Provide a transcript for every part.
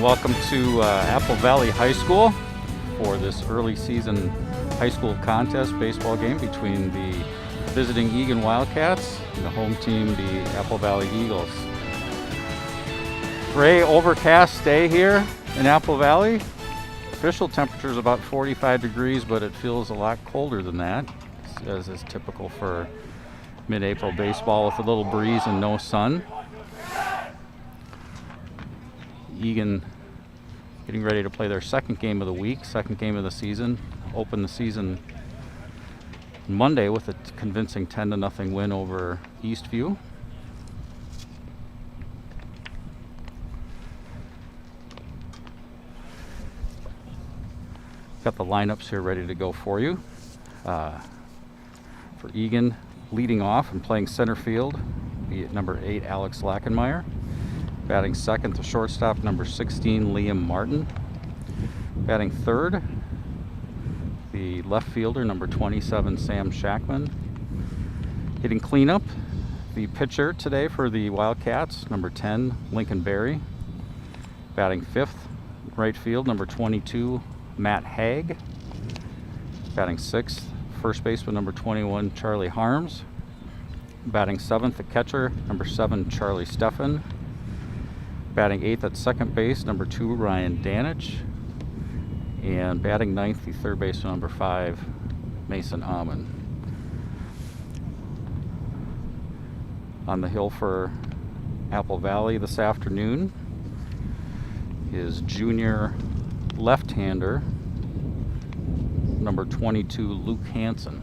welcome to Apple Valley High School for this early season high school contest baseball game between the visiting Eagan Wildcats and the home team, the Apple Valley Eagles. Gray overcast day here in Apple Valley. Official temperature is about 45 degrees, but it feels a lot colder than that, as is typical for mid-April baseball with a little breeze and no sun. Eagan getting ready to play their second game of the week, second game of the season. Open the season Monday with a convincing 10-0 win over Eastview. Got the lineups here ready to go for you. For Eagan, leading off and playing center field, be at number 8, Alex Lackenmeyer. Batting second to shortstop, number 16, Liam Martin. Batting third, the left fielder, number 27, Sam Shackman. Hitting cleanup, the pitcher today for the Wildcats, number 10, Lincoln Berry. Batting fifth, right field, number 22, Matt Haig. Batting sixth, first baseman, number 21, Charlie Harms. Batting seventh, the catcher, number 7, Charlie Steffen. Batting eighth at second base, number 2, Ryan Danich. And batting ninth, the third baseman, number 5, Mason Amon. On the hill for Apple Valley this afternoon is junior left-hander, number 22, Luke Hansen.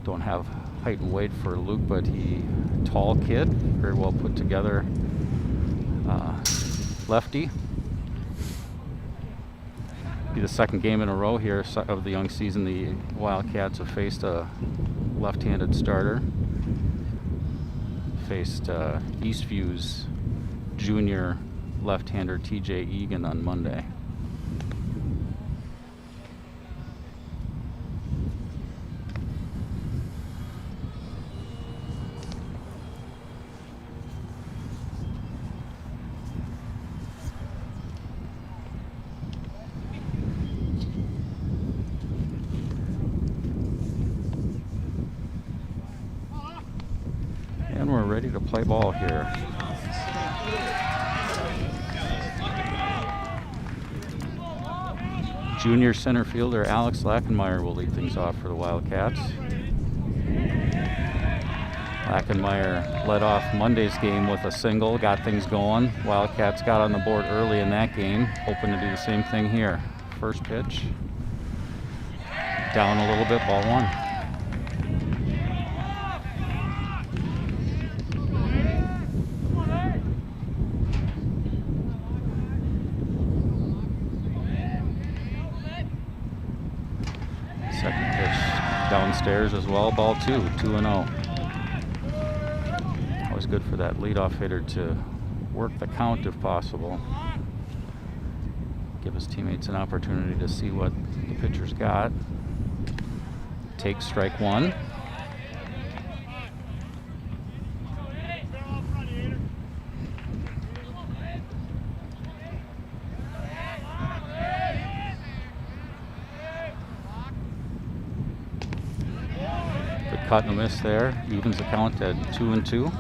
Don't have height and weight for Luke, but tall kid, very well put together lefty. Be the second game in a row here of the young season. The Wildcats have faced a left-handed starter. Faced Eastview's junior left-hander TJ Eagan on Monday. And we're ready to play ball here. Junior center fielder Alex Lackenmeyer will lead things off for the Wildcats. Lackenmeyer led off Monday's game with a single, got things going. Wildcats got on the board early in that game, hoping to do the same thing here. First pitch, down a little bit, ball one. Second pitch downstairs as well, ball 2, 2-0. Always good for that leadoff hitter to work the count if possible. Give his teammates an opportunity to see what the pitcher's got. Take strike one. Cut and a miss there, evens the count at 2-2.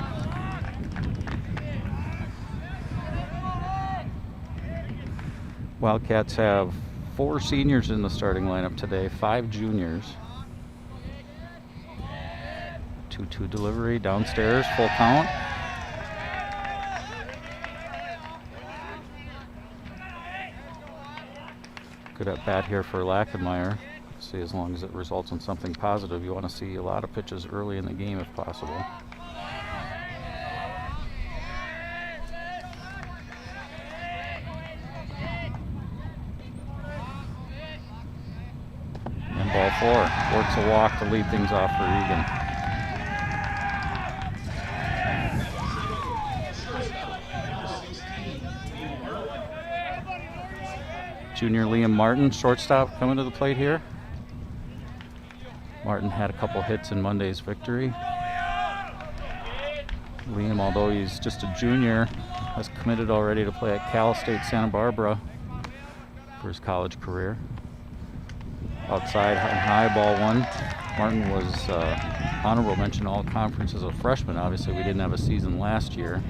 Wildcats have 4 seniors in the starting lineup today, 5 juniors. 2-2 delivery downstairs, full count. Good at bat here for Lackenmeyer. See, as long as it results in something positive, you want to see a lot of pitches early in the game if possible. And ball 4 works a walk to lead things off for Eagan. Junior Liam Martin, shortstop, coming to the plate here. Martin had a couple hits in Monday's victory. Liam, although he's just a junior, has committed already to play at Cal State Santa Barbara for his college career. Outside and high, ball one. Martin was honorable mention all conference as a freshman. Obviously, we didn't have a season last year,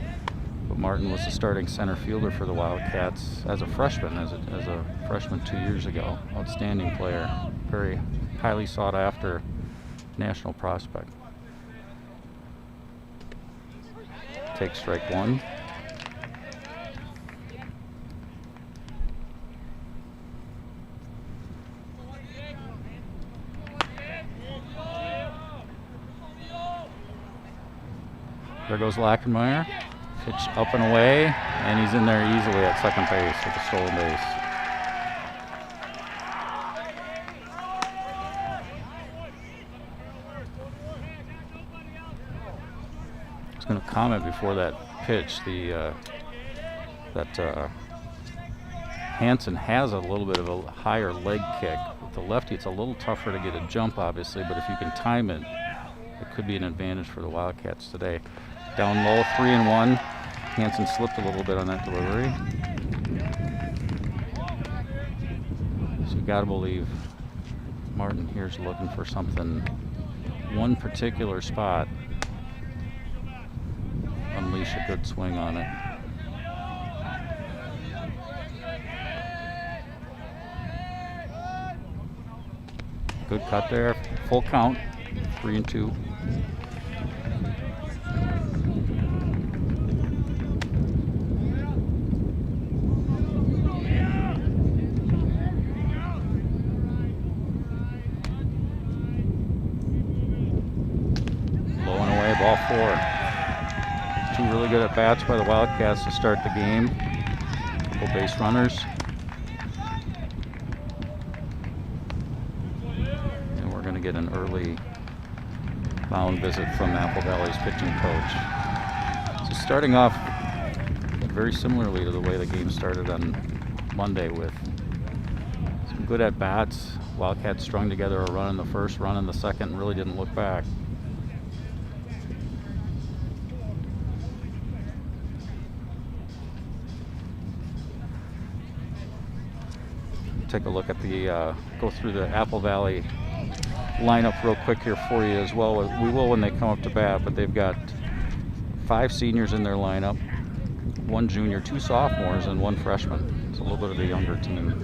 but Martin was the starting center fielder for the Wildcats as a freshman, as a freshman 2 years ago. Outstanding player, very highly sought after national prospect. Take strike one. There goes Lackenmeyer. Pitch up and away, and he's in there easily at second base with a stolen base. I was going to comment before that pitch, that Hansen has a little bit of a higher leg kick. With the lefty, it's a little tougher to get a jump, obviously, but if you can time it, it could be an advantage for the Wildcats today. Down low, 3-1. Hansen slipped a little bit on that delivery. So you gotta believe Martin here's looking for something, one particular spot. Unleash a good swing on it. Good cut there, full count, 3-2. Ball four. Two really good at bats by the Wildcats to start the game. Couple base runners. And we're going to get an early mound visit from Apple Valley's pitching coach. So starting off very similarly to the way the game started on Monday, with some good at bats. Wildcats strung together a run in the first, run in the second, and really didn't look back. Take a look at the, go through the Apple Valley lineup real quick here for you as well. We will when they come up to bat, but they've got 5 seniors in their lineup, 1 junior, 2 sophomores, and 1 freshman. It's a little bit of a younger team.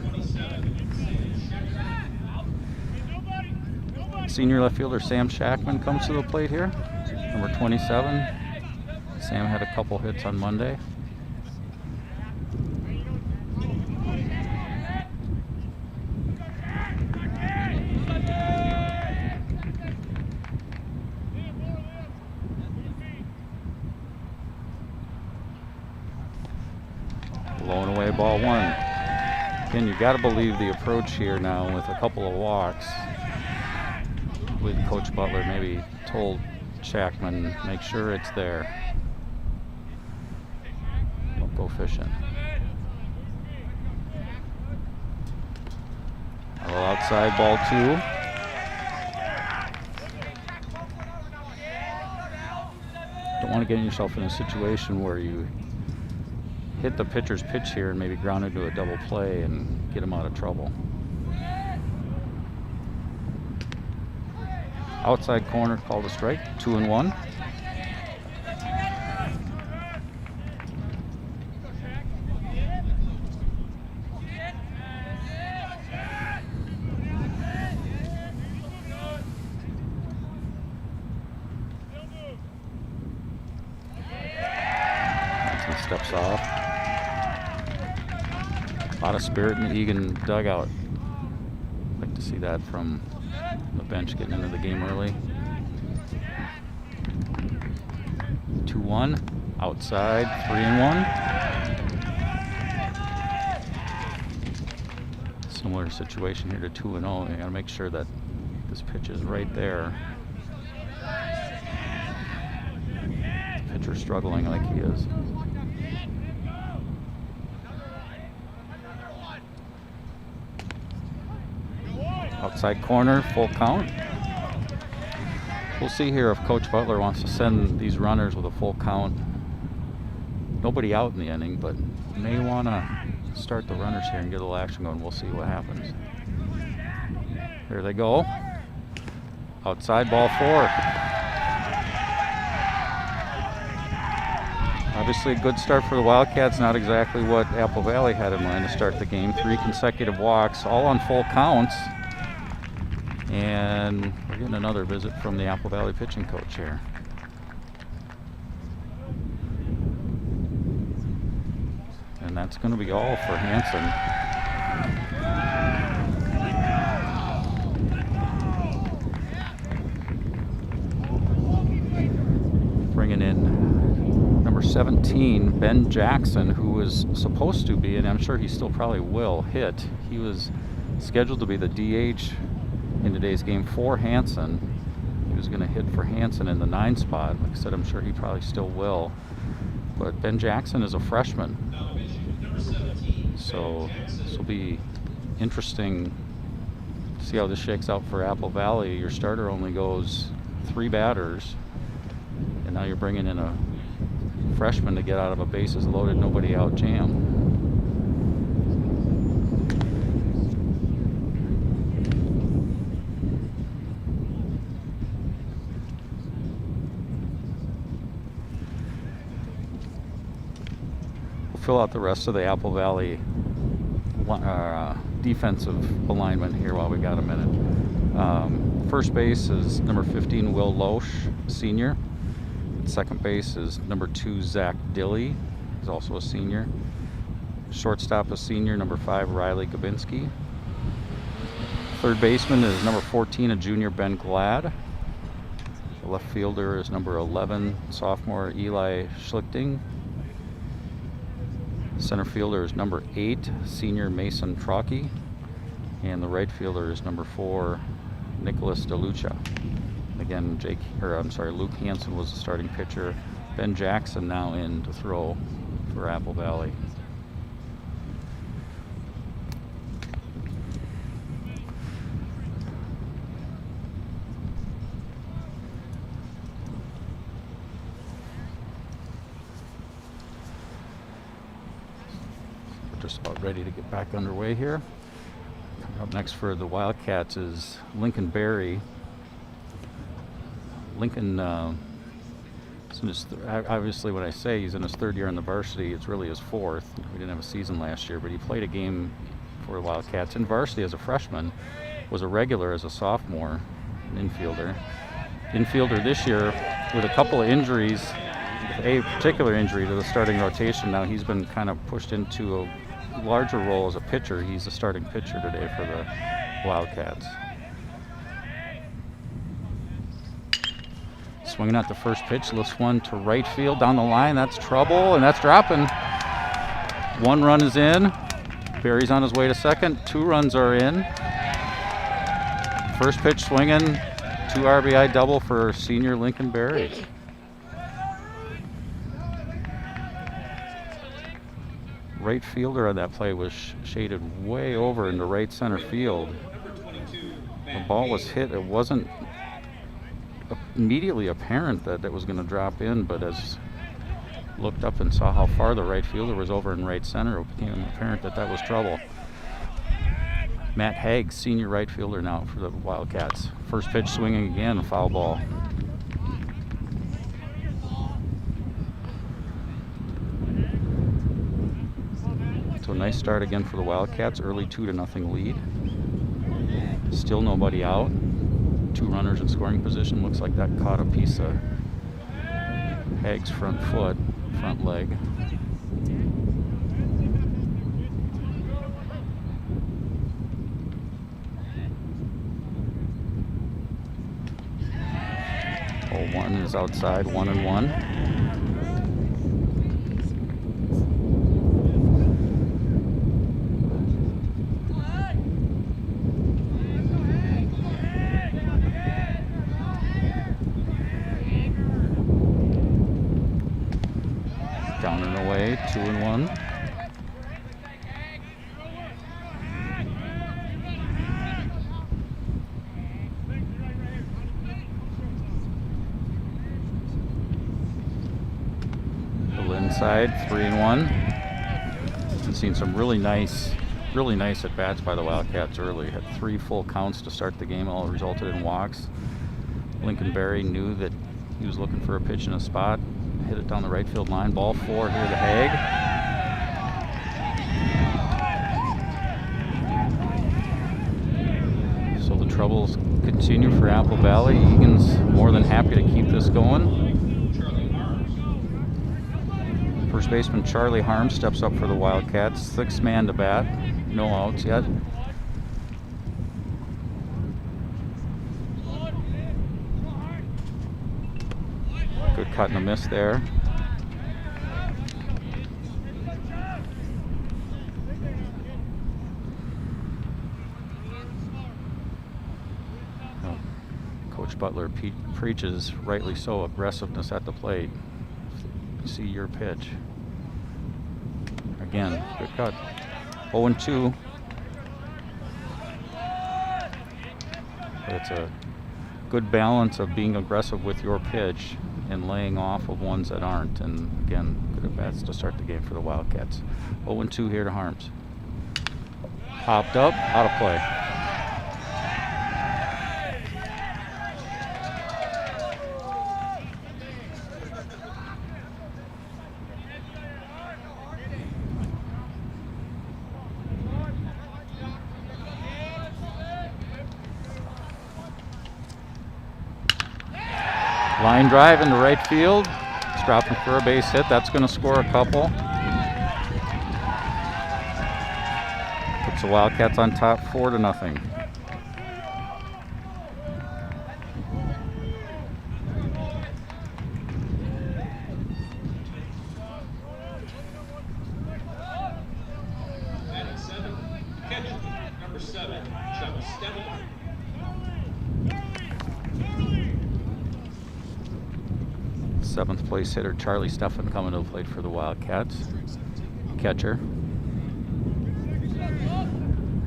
Senior left fielder Sam Shackman comes to the plate here, number 27. Sam had a couple hits on Monday. Blowing away ball one. Again, you got to believe the approach here now with a couple of walks. I believe Coach Butler maybe told Shackman, make sure it's there. Don't go fishing. A little outside, ball 2. Don't want to get yourself in a situation where you hit the pitcher's pitch here and maybe ground into a double play and get him out of trouble. Outside corner, called a strike, 2-1. Steps off. A lot of spirit in the Eagan dugout. Like to see that from the bench getting into the game early. 2-1. Outside, 3-1. Similar situation here to 2-0. You gotta make sure that this pitch is right there. Pitcher struggling like he is. Outside corner, full count. We'll see here if Coach Butler wants to send these runners with a full count. Nobody out in the inning, but may want to start the runners here and get a little action going. We'll see what happens. There they go. Outside, ball 4. Obviously a good start for the Wildcats, not exactly what Apple Valley had in mind to start the game. 3 consecutive walks, all on full counts. And we're getting another visit from the Apple Valley pitching coach here. And that's going to be all for Hansen. Bringing in number 17, Ben Jackson, who was supposed to be, and I'm sure he still probably will, hit. He was scheduled to be the DH in today's game for Hansen. He was going to hit for Hansen in the 9 spot. Like I said, I'm sure he probably still will. But Ben Jackson is a freshman. So this will be interesting to see how this shakes out for Apple Valley. Your starter only goes 3 batters. And now you're bringing in a freshman to get out of a bases loaded, nobody out jam. We'll fill out the rest of the Apple Valley defensive alignment here while we got a minute. First base is number 15, Will Loesch, senior. Second base is number 2, Zach Dilley. He's also a senior. Shortstop, a senior, number 5, Riley Gabinski. Third baseman is number 14, a junior, Ben Glad. The left fielder is number 11, sophomore, Eli Schlichting. Center fielder is number 8, senior, Mason Trocchi. And the right fielder is number 4, Nicholas DeLucia. Again, Luke Hansen was the starting pitcher. Ben Jackson now in to throw for Apple Valley. We're just about ready to get back underway here. Coming up next for the Wildcats is Lincoln Berry. Lincoln, obviously when I say he's in his 3rd year in the varsity, it's really his 4th. We didn't have a season last year, but he played a game for the Wildcats in varsity as a freshman, was a regular as a sophomore, an infielder. Infielder this year with a couple of injuries, a particular injury to the starting rotation. Now he's been kind of pushed into a larger role as a pitcher. He's the starting pitcher today for the Wildcats. Swinging at the first pitch, lifts one to right field down the line. That's trouble, and that's dropping. 1 run is in. Berry's on his way to second. 2 runs are in. First pitch swinging, 2 RBI double for senior Lincoln Berry. Right fielder on that play was shaded way over into right center field. The ball was hit. It wasn't immediately apparent that it was going to drop in, but as looked up and saw how far the right fielder was over in right center, it became apparent that that was trouble. Matt Haig, senior right fielder now for the Wildcats. First pitch swinging again, a foul ball. So a nice start again for the Wildcats, early 2-0 lead. Still nobody out. 2 runners in scoring position. Looks like that caught a piece of Haig's front leg. Hole 1 is outside, 1-1. Down and away, 2-1. side, 3-1. And seen some really nice at bats by the Wildcats early. Had 3 full counts to start the game, all resulted in walks. Lincoln Berry knew that he was looking for a pitch in a spot, hit it down the right field line. Ball 4 here to Haig. So the troubles continue for Apple Valley. Eagan's more than happy to keep this going. First baseman Charlie Harms steps up for the Wildcats. 6th man to bat. No outs yet. Good cut and a miss there. Coach Butler preaches, rightly so, aggressiveness at the plate. See your pitch. Again, good cut. 0-2. But it's a good balance of being aggressive with your pitch and laying off of ones that aren't. And again, good at bats to start the game for the Wildcats. 0-2 here to Harms. Popped up, out of play. Line drive into right field. It's dropping for a base hit. That's going to score a couple. Puts the Wildcats on top 4-0. Seventh place hitter Charlie Steffen coming to the plate for the Wildcats. Catcher.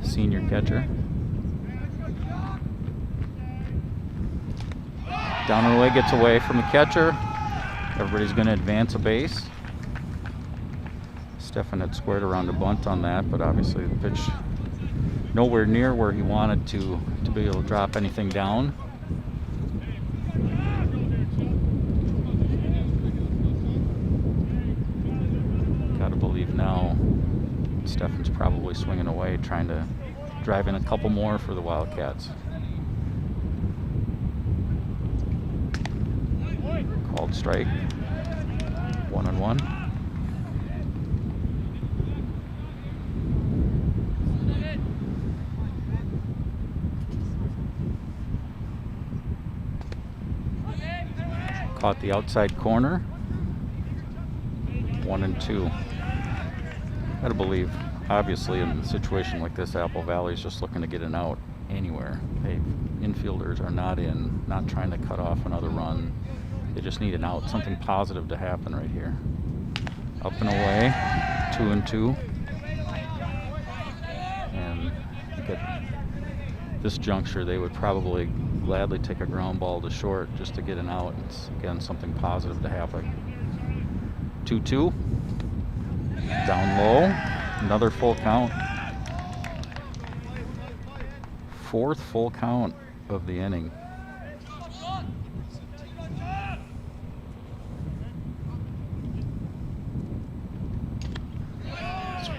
Senior catcher. Down and away, gets away from the catcher. Everybody's going to advance a base. Steffen had squared around a bunt on that, but obviously the pitch nowhere near where he wanted to be able to drop anything down. Now Steffen's probably swinging away, trying to drive in a couple more for the Wildcats. Called strike. 1-1. Caught the outside corner. 1-2. Gotta believe, obviously, in a situation like this, Apple Valley is just looking to get an out anywhere. Infielders are not trying to cut off another run. They just need an out, something positive to happen right here. Up and away, 2-2. And at this juncture, they would probably gladly take a ground ball to short just to get an out. It's, again, something positive to happen. 2-2. Down low, another full count. 4th full count of the inning.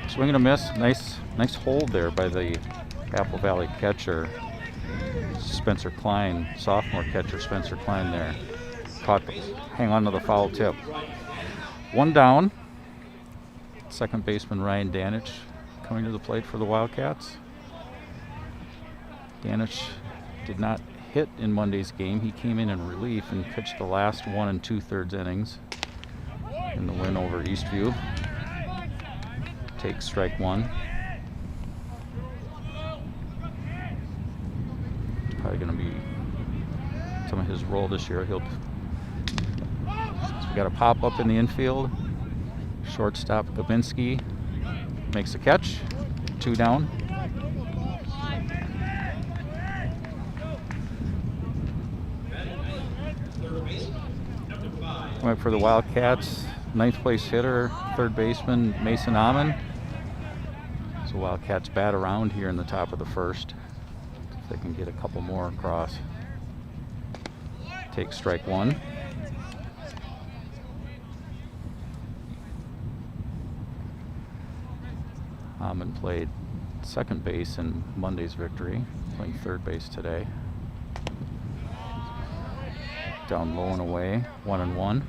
Swing and a miss. Nice hold there by the Apple Valley catcher, Spencer Klein, sophomore catcher Spencer Klein there. Hang on to the foul tip. 1 down. Second baseman Ryan Danich coming to the plate for the Wildcats. Danich did not hit in Monday's game. He came in relief and pitched the last 1 2/3 innings in the win over Eastview. Takes strike 1. It's probably going to be some of his role this year. So we got a pop up in the infield. Shortstop Gabinski makes a catch. 2 down. Went for the Wildcats. ninth place hitter, third baseman Mason Amon. So Wildcats bat around here in the top of the first. If they can get a couple more across. Take strike one. Amon played second base in Monday's victory, playing third base today. Down low and away, 1-1.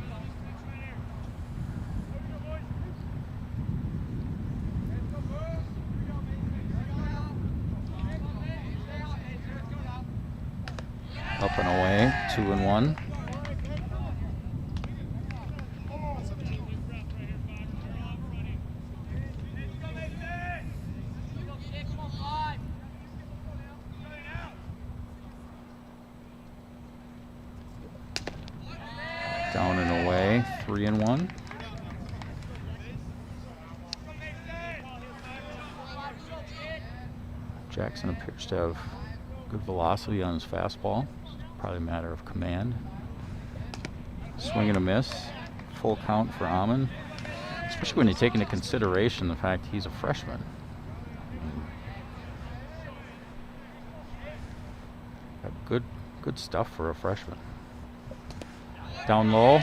Up and away, 2-1. Down and away, 3-1. Jackson appears to have good velocity on his fastball. It's probably a matter of command. Swing and a miss. Full count for Amon, especially when you take into consideration the fact he's a freshman. Got good stuff for a freshman. Down low,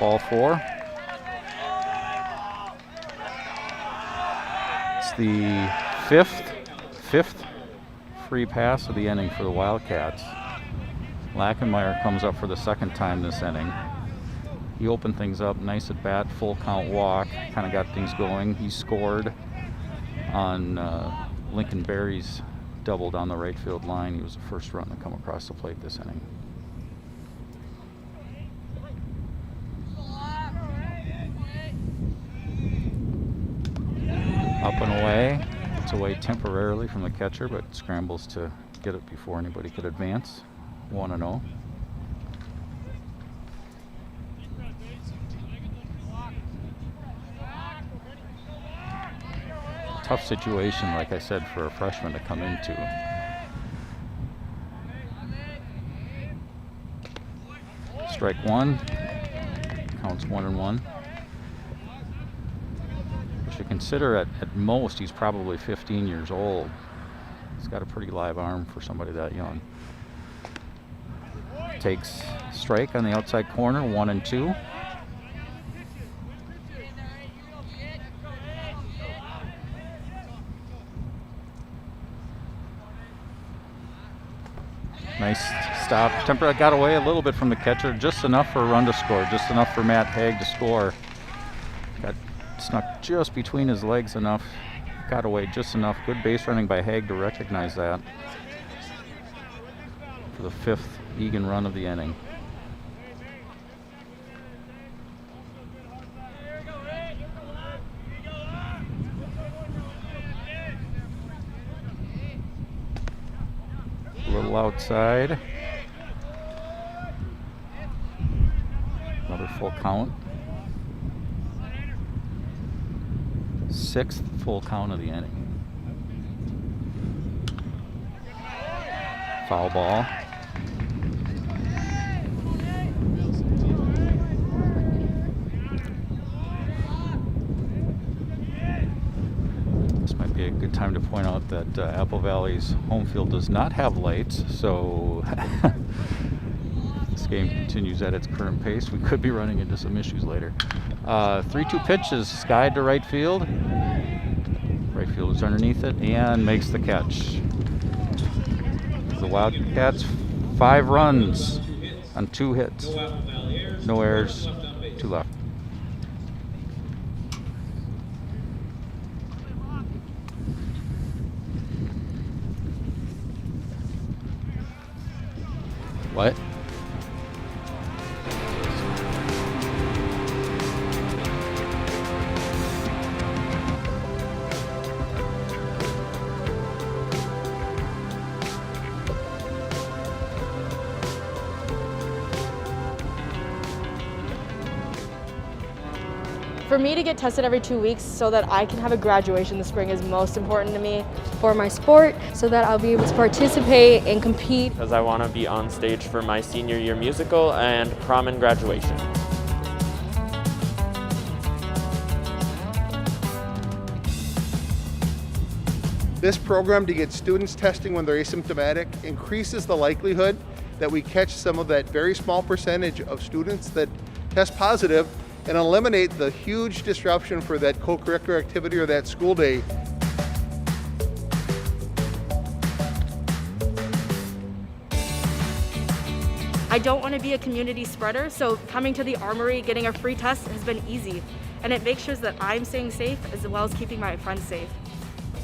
ball 4. It's the fifth free pass of the inning for the Wildcats. Lackenmeyer comes up for the second time this inning. He opened things up, nice at bat, full count walk, kind of got things going. He scored on Lincoln Berry's double down the right field line. He was the first run to come across the plate this inning. Up and away. It's away temporarily from the catcher, but scrambles to get it before anybody could advance. 1-0. Tough situation, like I said, for a freshman to come into. Strike one. Counts 1-1. You consider at most he's probably 15 years old. He's got a pretty live arm for somebody that young. Takes strike on the outside corner, 1-2. Nice stop. Temperate got away a little bit from the catcher, just enough for a run to score, just enough for Matt Haig to score. Got snuck just between his legs enough, got away just enough. Good base running by Haig to recognize that for the 5th Eagan run of the inning. A little outside. Another full count. 6th full count of the inning. Foul ball. This might be a good time to point out that Apple Valley's home field does not have lights, so this game continues at its current pace. We could be running into some issues later. 3-2 pitch is skied to right field. Right field is underneath it and makes the catch. The Wildcats, 5 runs on 2 hits. No errors, 2 left. What? For me to get tested every 2 weeks so that I can have a graduation this spring is most important to me. For my sport, so that I'll be able to participate and compete. Because I want to be on stage for my senior year musical and prom and graduation. This program, to get students testing when they're asymptomatic, increases the likelihood that we catch some of that very small percentage of students that test positive and eliminate the huge disruption for that co-curricular activity or that school day. I don't want to be a community spreader, so coming to the Armory, getting a free test has been easy. And it makes sure that I'm staying safe as well as keeping my friends safe.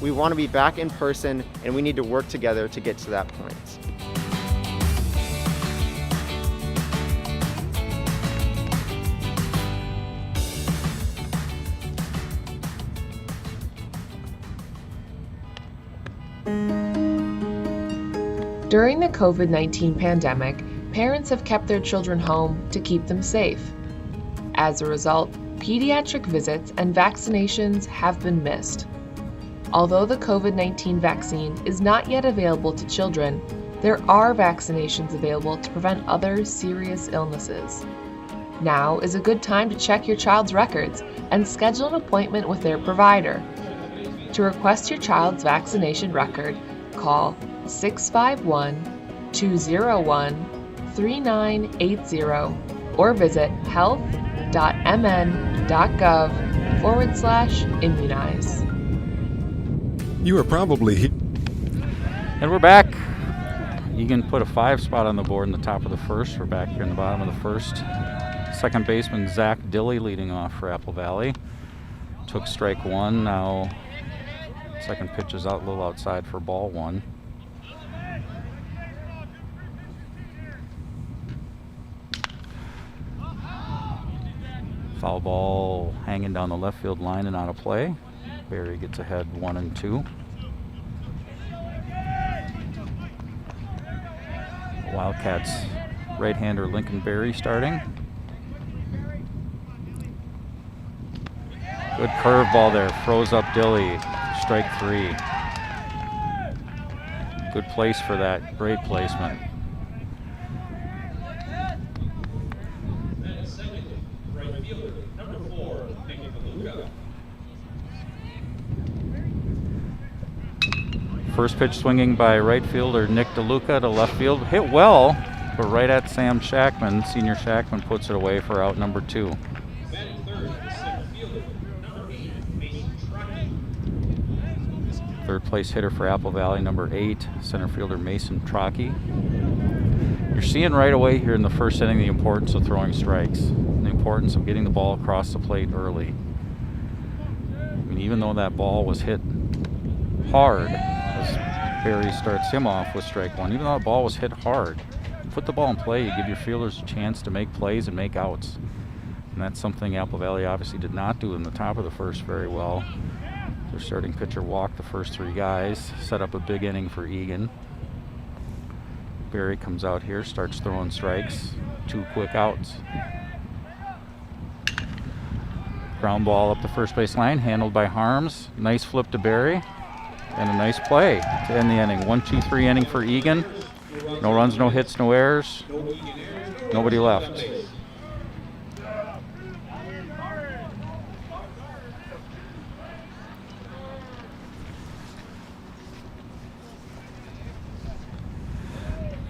We want to be back in person, and we need to work together to get to that point. During the COVID-19 pandemic, parents have kept their children home to keep them safe. As a result, pediatric visits and vaccinations have been missed. Although the COVID-19 vaccine is not yet available to children, there are vaccinations available to prevent other serious illnesses. Now is a good time to check your child's records and schedule an appointment with their provider. To request your child's vaccination record, call 651-201-3980 or visit health.mn.gov/immunize. You are probably And we're back. Eagan put a 5 spot on the board in the top of the first. We're back here in the bottom of the first. Second baseman Zach Dilley leading off for Apple Valley. Took strike 1. Now second pitch is out a little outside for ball 1. Foul ball hanging down the left field line and out of play. Barry gets ahead 1-2. Wildcats right-hander Lincoln Berry starting. Good curveball there, froze up Dilly. Strike 3. Good place for that, great placement. First pitch swinging by right fielder Nick DeLuca to left field. Hit well, but right at Sam Shackman. Senior Shackman puts it away for out number 2. Third place hitter for Apple Valley, number 8, center fielder Mason Trockey. You're seeing right away here in the first inning the importance of throwing strikes, the importance of getting the ball across the plate early. I mean, even though that ball was hit hard, as Barry starts him off with strike 1, even though the ball was hit hard, you put the ball in play, you give your fielders a chance to make plays and make outs. And that's something Apple Valley obviously did not do in the top of the first very well. Their starting pitcher walked the first 3 guys, set up a big inning for Eagan. Barry comes out here, starts throwing strikes, 2 quick outs. Ground ball up the first base line, handled by Harms. Nice flip to Barry, and a nice play to end the inning. 1-2-3 inning for Eagan. No runs, no hits, no errors. Nobody left.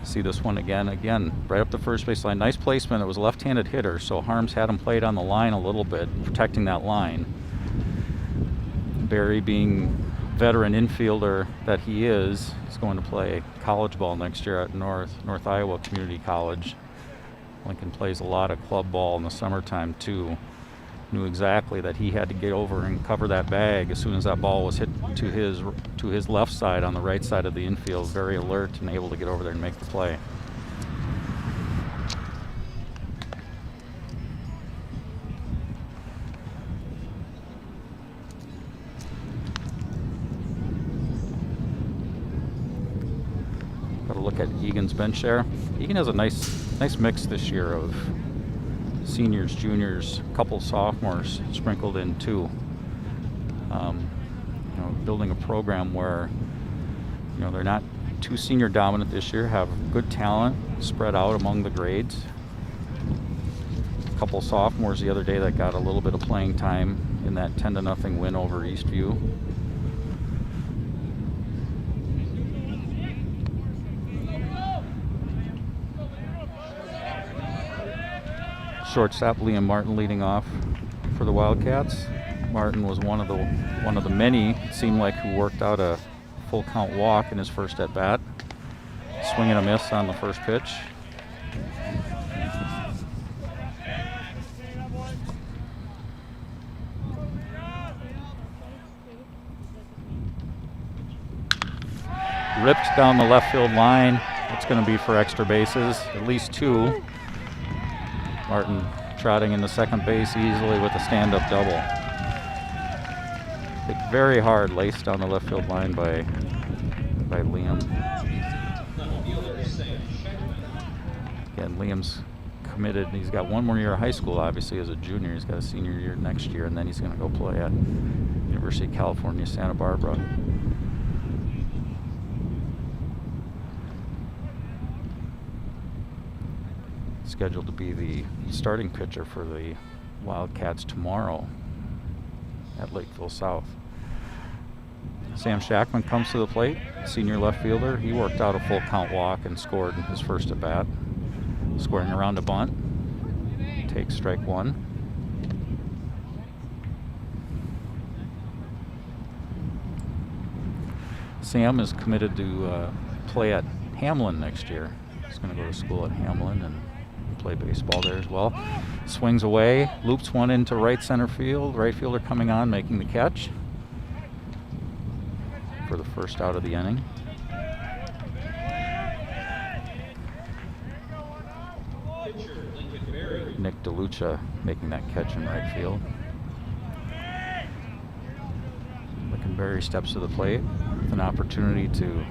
See this one again, right up the first base line. Nice placement. It was a left-handed hitter, so Harms had him played on the line a little bit, protecting that line. Barry, being veteran infielder that he is going to play college ball next year at North Iowa Community College. Lincoln plays a lot of club ball in the summertime too. Knew exactly that he had to get over and cover that bag as soon as that ball was hit to his left side on the right side of the infield. Very alert and able to get over there and make the play. Got to look at Eagan's bench there. Eagan has a nice mix this year of seniors, juniors, a couple sophomores sprinkled in too. Building a program where they're not too senior dominant this year, have good talent spread out among the grades. A couple sophomores the other day that got a little bit of playing time in that 10-0 win over Eastview. Shortstop Liam Martin leading off for the Wildcats. Martin was one of the many, it seemed like, who worked out a full count walk in his first at bat. Swing and a miss on the first pitch. Ripped down the left field line. It's going to be for extra bases, at least 2. Martin trotting into second base easily with a stand-up double. Hit very hard, laced down the left field line by Liam. Again, Liam's committed. He's got one more year of high school, obviously, as a junior. He's got a senior year next year, and then he's going to go play at University of California, Santa Barbara. Scheduled to be the starting pitcher for the Wildcats tomorrow at Lakeville South. Sam Shackman comes to the plate, senior left fielder. He worked out a full count walk and scored in his first at bat. Squaring around a bunt. Takes strike 1. Sam is committed to play at Hamlin next year. He's going to go to school at Hamlin and play baseball there as well. Swings away, loops one into right center field. Right fielder coming on, making the catch for the first out of the inning. Nick DeLucia making that catch in right field. Lincolnberry steps to the plate with an opportunity to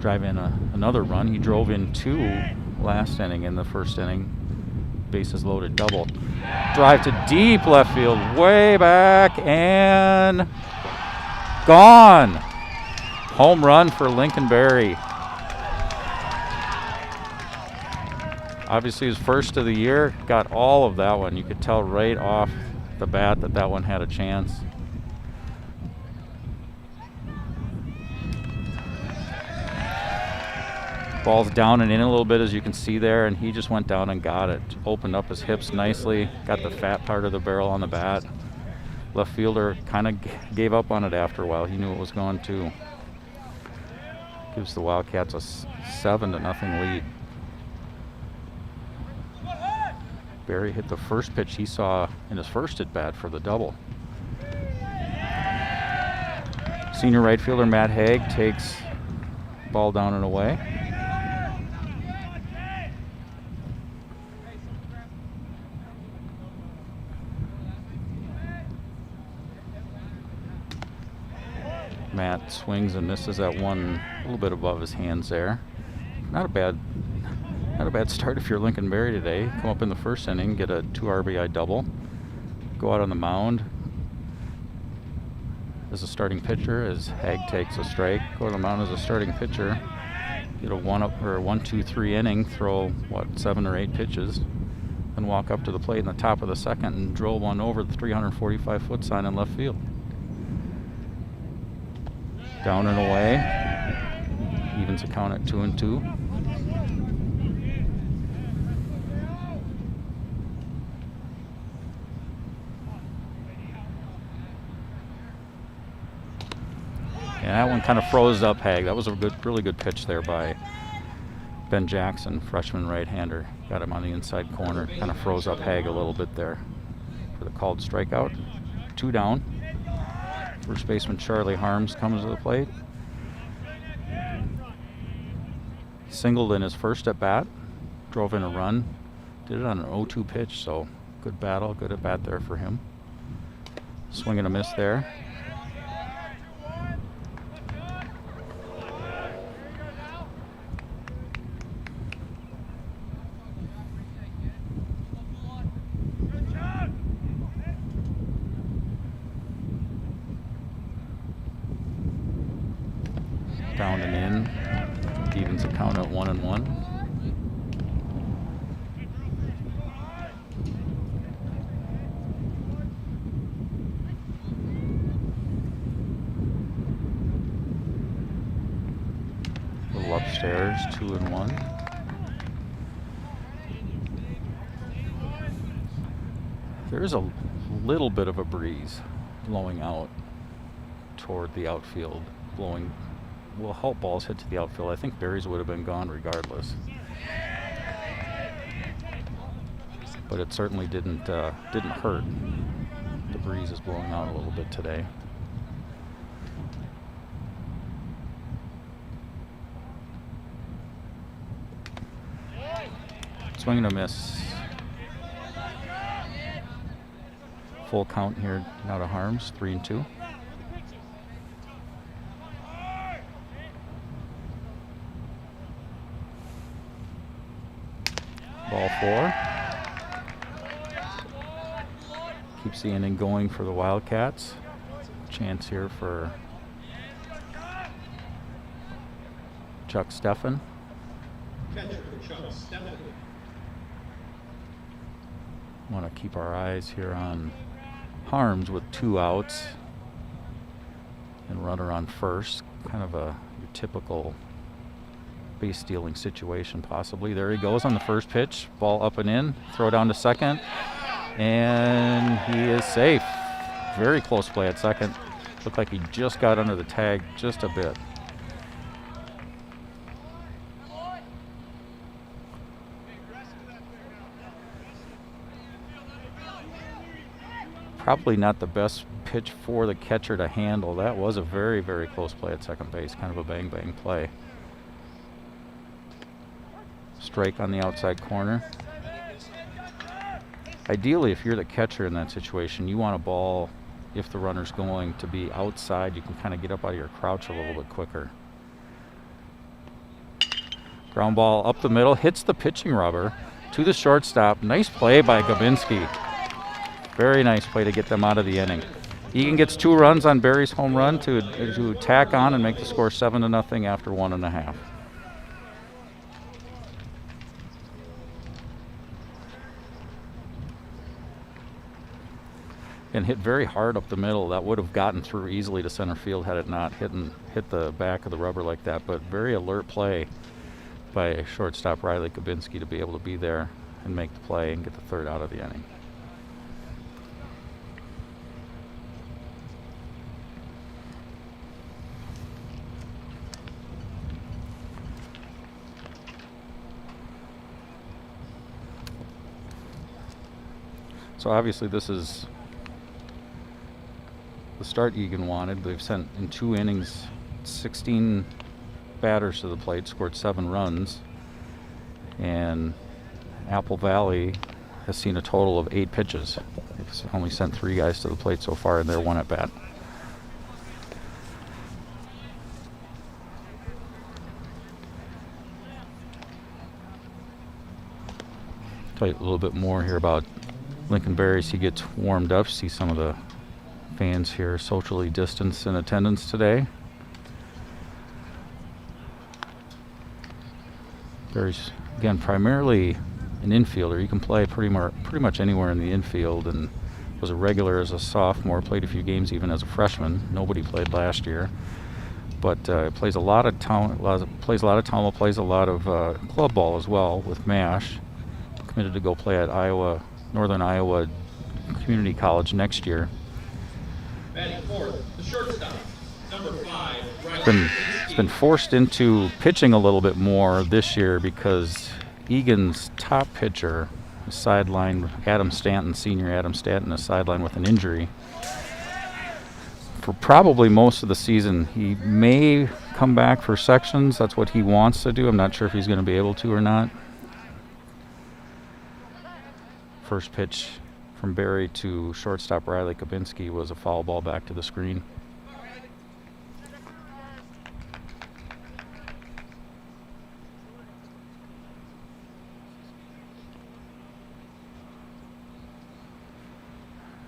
drive in another run. He drove in 2 last inning in the first inning. Bases loaded double. Drive to deep left field, way back, and gone. Home run for Lincolnberry. Obviously his first of the year, got all of that one. You could tell right off the bat that one had a chance. Ball's down and in a little bit, as you can see there, and he just went down and got it. Opened up his hips nicely, got the fat part of the barrel on the bat. Left fielder kind of gave up on it after a while. He knew it was going to. Gives the Wildcats a 7-0 lead. Barry hit the first pitch he saw in his first at bat for the double. Senior right fielder Matt Haig takes ball down and away. Matt swings and misses that one a little bit above his hands there. Not a bad start if you're Lincolnberry today. Come up in the first inning, get a 2 RBI double, go out on the mound as a starting pitcher as Haig takes a strike. Go on the mound as a starting pitcher, get a 1-2-3 inning, throw 7 or 8 pitches, and walk up to the plate in the top of the second and drill one over the 345-foot sign in left field. Down and away. Evens the count at 2-2. And that one kind of froze up Haig. That was a really good pitch there by Ben Jackson, freshman right-hander. Got him on the inside corner. Kind of froze up Haig a little bit there for the called strikeout. 2 down. First baseman Charlie Harms comes to the plate. Singled in his first at bat, drove in a run, did it on an 0-2 pitch, so good battle, good at bat there for him. Swing and a miss there. Down and in, evens the count at 1-1. A little upstairs, 2-1. There's a little bit of a breeze blowing out toward the outfield. Blowing will help balls hit to the outfield. I think berries would have been gone regardless. But it certainly didn't hurt. The breeze is blowing out a little bit today. Swing and a miss. Full count here now to Harms, 3-2. Ball 4. Keeps the inning going for the Wildcats. Chance here for Chuck Steffen. Want to keep our eyes here on Harms with 2 outs and runner on first. Kind of your typical base stealing situation possibly. There he goes on the first pitch. Ball up and in. Throw down to second. And he is safe. Very close play at second. Looked like he just got under the tag just a bit. Probably not the best pitch for the catcher to handle. That was a very, very close play at second base. Kind of a bang-bang play. Strike on the outside corner. Ideally, if you're the catcher in that situation, you want a ball, if the runner's going, to be outside. You can kind of get up out of your crouch a little bit quicker. Ground ball up the middle, hits the pitching rubber to the shortstop. Nice play by Gabinski. Very nice play to get them out of the inning. Eagan gets 2 runs on Barry's home run to tack on and make the score 7-0 after 1.5. And hit very hard up the middle. That would have gotten through easily to center field had it not hit the back of the rubber like that. But very alert play by shortstop Riley Gabinski to be able to be there and make the play and get the 3rd out of the inning. So obviously this is the start Eagan wanted. They've sent in 2 innings 16 batters to the plate, scored 7 runs, and Apple Valley has seen a total of 8 pitches. They've only sent 3 guys to the plate so far in their 1 at bat. Tell you a little bit more here about Lincoln Berries. He gets warmed up. See some of the fans here socially distanced in attendance today. Berries, again, primarily an infielder. You can play pretty much anywhere in the infield, and was a regular as a sophomore. Played a few games even as a freshman. Nobody played last year, but plays a lot of town. Plays a lot of club ball as well with MASH. Committed to go play at Northern Iowa Community College next year. Batting 4th, the shortstop, number 5. It's been forced into pitching a little bit more this year because Eagan's top pitcher is sidelined. Senior Adam Stanton is sidelined with an injury for probably most of the season. He may come back for sections. That's what he wants to do. I'm not sure if he's going to be able to or not. First pitch from Barry to shortstop Riley Kabinski was a foul ball back to the screen.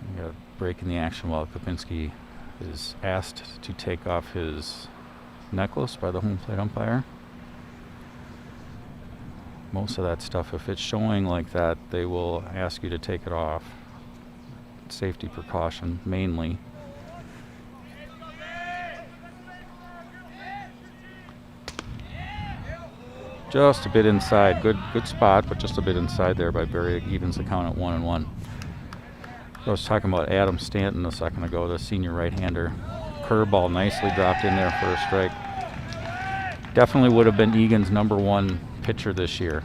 We got a break in the action while Kabinski is asked to take off his necklace by the home plate umpire. Most of that stuff, if it's showing like that, they will ask you to take it off. Safety precaution, mainly. Just a bit inside. Good spot, but just a bit inside there by Barry. Evens the count at 1-1. I was talking about Adam Stanton a second ago, the senior right-hander. Curveball nicely dropped in there for a strike. Definitely would have been Eagan's #1 pitcher this year.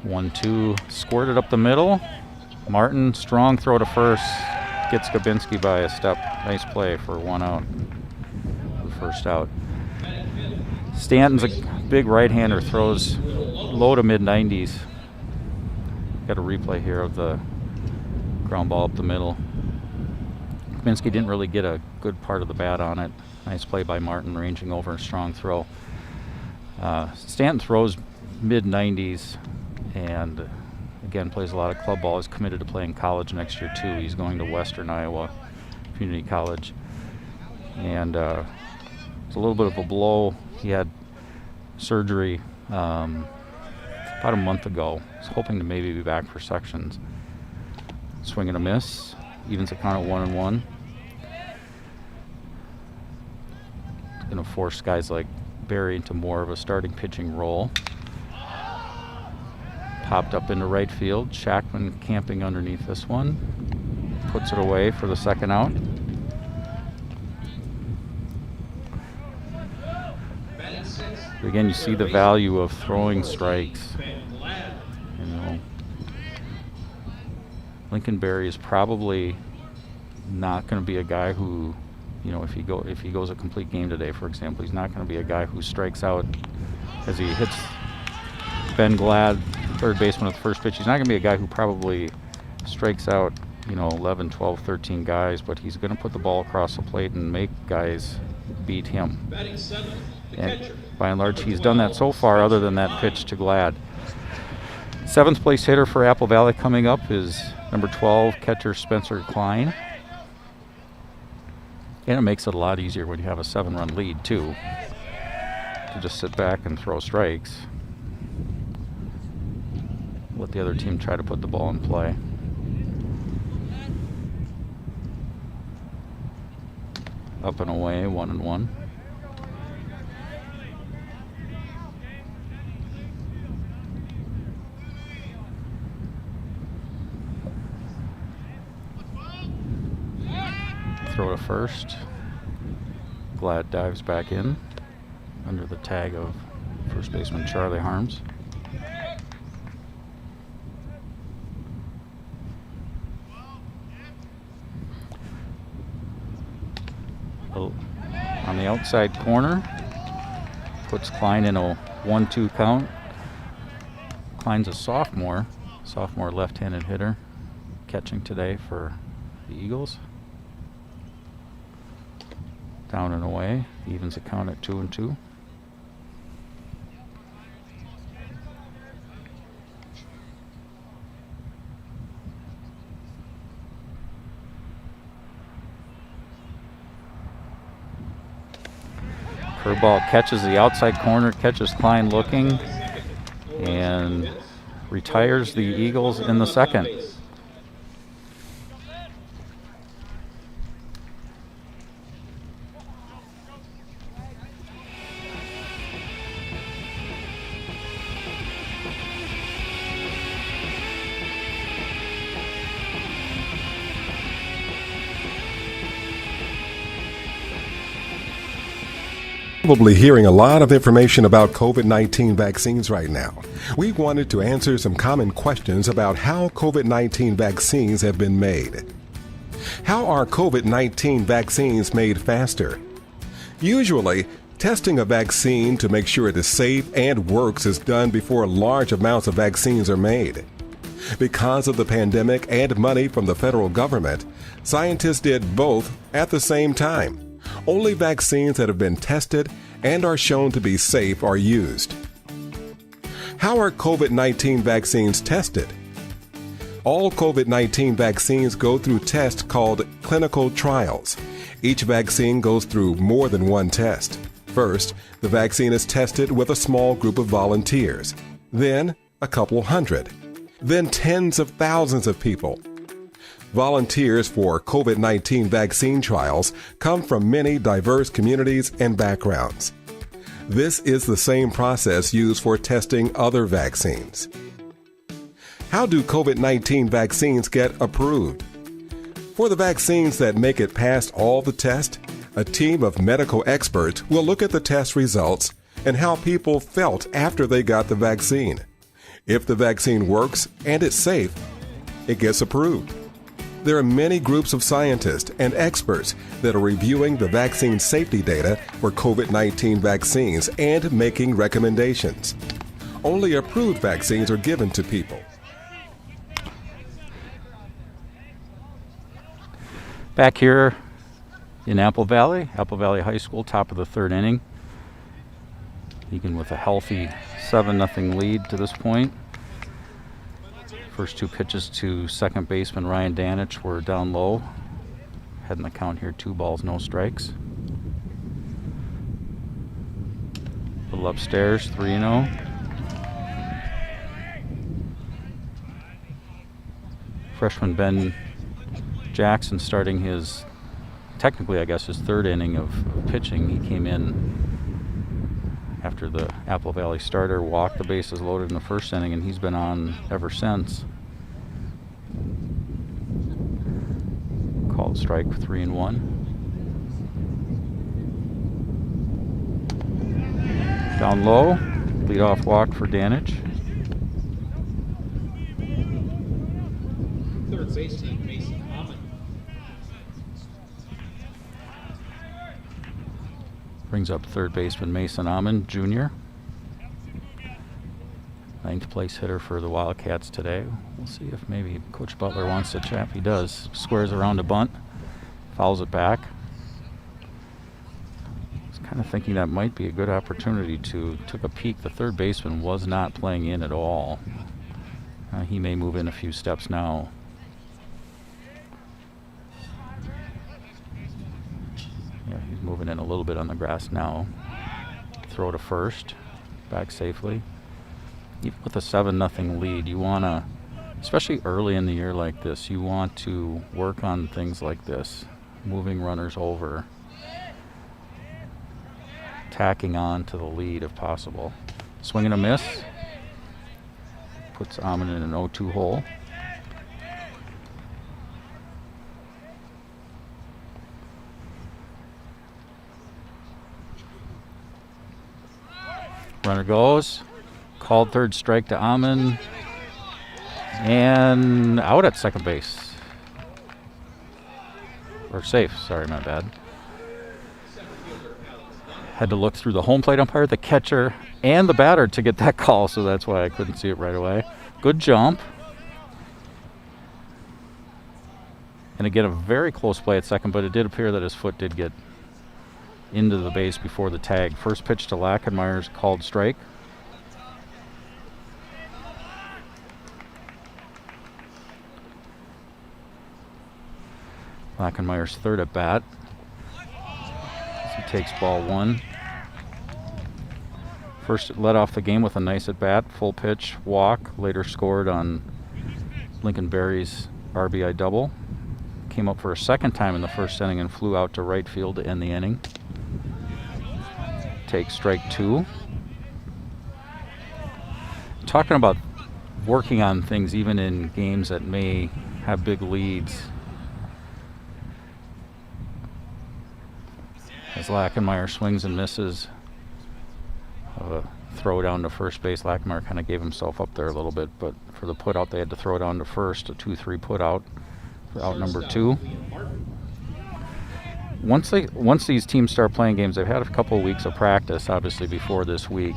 1-2, squirted up the middle. Martin, strong throw to first. Gets Gabinski by a step. Nice play for 1 out. The first out. Stanton's a big right-hander, throws low to mid-90s. Got a replay here of the ground ball up the middle. Gabinski didn't really get a good part of the bat on it. Nice play by Martin, ranging over a strong throw. Stanton throws mid-90s and again plays a lot of club ball. He's committed to playing college next year too. He's going to Western Iowa Community College. And it's a little bit of a blow. He had surgery about a month ago. He's hoping to maybe be back for sections. Swing and a miss. Evens the count at 1-1. It's going to force guys like Barry into more of a starting pitching role. Popped up into right field. Shackman camping underneath this one. Puts it away for the second out. Again, you see the value of throwing strikes. You know, Lincoln Berry is probably not going to be a guy who, you know, if he goes a complete game today, for example, he's not going to be a guy who strikes out as he hits Ben Glad, third baseman, at the first pitch. He's not going to be a guy who probably strikes out, you know, 11, 12, 13 guys, but he's going to put the ball across the plate and make guys beat him. And by and large, he's done that so far, other than that pitch to Glad. 7th place hitter for Apple Valley coming up is number 12, catcher Spencer Klein. And it makes it a lot easier when you have a 7-run lead, too, to just sit back and throw strikes. Let the other team try to put the ball in play. Up and away, 1-1. Throw to first. Glad dives back in under the tag of first baseman Charlie Harms. On the outside corner, puts Klein in a 1-2 count. Klein's a sophomore left-handed hitter, catching today for the Eagles. Down and away, evens the count at 2-2. Curveball catches the outside corner, catches Klein looking, and retires the Eagles in the second. Probably hearing a lot of information about COVID-19 vaccines right now. We wanted to answer some common questions about how COVID-19 vaccines have been made. How are COVID-19 vaccines made faster? Usually, testing a vaccine to make sure it is safe and works is done before large amounts of vaccines are made. Because of the pandemic and money from the federal government, scientists did both at the same time. Only vaccines that have been tested and are shown to be safe are used. How are COVID-19 vaccines tested? All COVID-19 vaccines go through tests called clinical trials. Each vaccine goes through more than one test. First, the vaccine is tested with a small group of volunteers, then a couple hundred, then tens of thousands of people. Volunteers for COVID-19 vaccine trials come from many diverse communities and backgrounds. This is the same process used for testing other vaccines. How do COVID-19 vaccines get approved? For the vaccines that make it past all the tests, a team of medical experts will look at the test results and how people felt after they got the vaccine. If the vaccine works and it's safe, it gets approved. There are many groups of scientists and experts that are reviewing the vaccine safety data for COVID-19 vaccines and making recommendations. Only approved vaccines are given to people. Back here in Apple Valley High School, top of the third inning. Eagan with a healthy 7-0 lead to this point. First two pitches to second baseman Ryan Danich were down low. Heading the count here, 2 balls, no strikes. Little upstairs, 3-0. Freshman Ben Jackson starting his, technically I guess, his third inning of pitching. He came in after the Apple Valley starter walked the bases loaded in the first inning, and he's been on ever since. Called strike, 3-1. Down low, leadoff walk for Danich. Third baseman Mason Hammond. Brings up third baseman Mason Amon Jr. 9th place hitter for the Wildcats today. We'll see if maybe Coach Butler wants to chat. He does. Squares around a bunt, fouls it back. I was kind of thinking that might be a good opportunity to took a peek. The third baseman was not playing in at all. He may move in a few steps now. Yeah, he's moving in a little bit on the grass now. Throw to first, back safely. Even with a 7-0 lead, you want to, especially early in the year like this, you want to work on things like this. Moving runners over. Tacking on to the lead if possible. Swing and a miss. Puts Amon in an 0-2 hole. Runner goes. Called third strike to Amon. And out at second base. Or safe, sorry, my bad. Had to look through the home plate umpire, the catcher, and the batter to get that call, so that's why I couldn't see it right away. Good jump. And again, a very close play at second, but it did appear that his foot did get into the base before the tag. First pitch to Lachenmeyer's called strike. Lachenmeyer's third at bat. As he takes ball 1. First led off the game with a nice at bat, full pitch, walk. Later scored on Lincoln Berry's RBI double. Came up for a second time in the first inning and flew out to right field to end the inning. Takes strike 2. Talking about working on things even in games that may have big leads. As Lachenmeyer swings and misses a throw down to first base, Lachenmeyer kind of gave himself up there a little bit, but for the put out they had to throw down to first, a 2-3 put out for out number 2. Once these teams start playing games, they've had a couple of weeks of practice, obviously, before this week.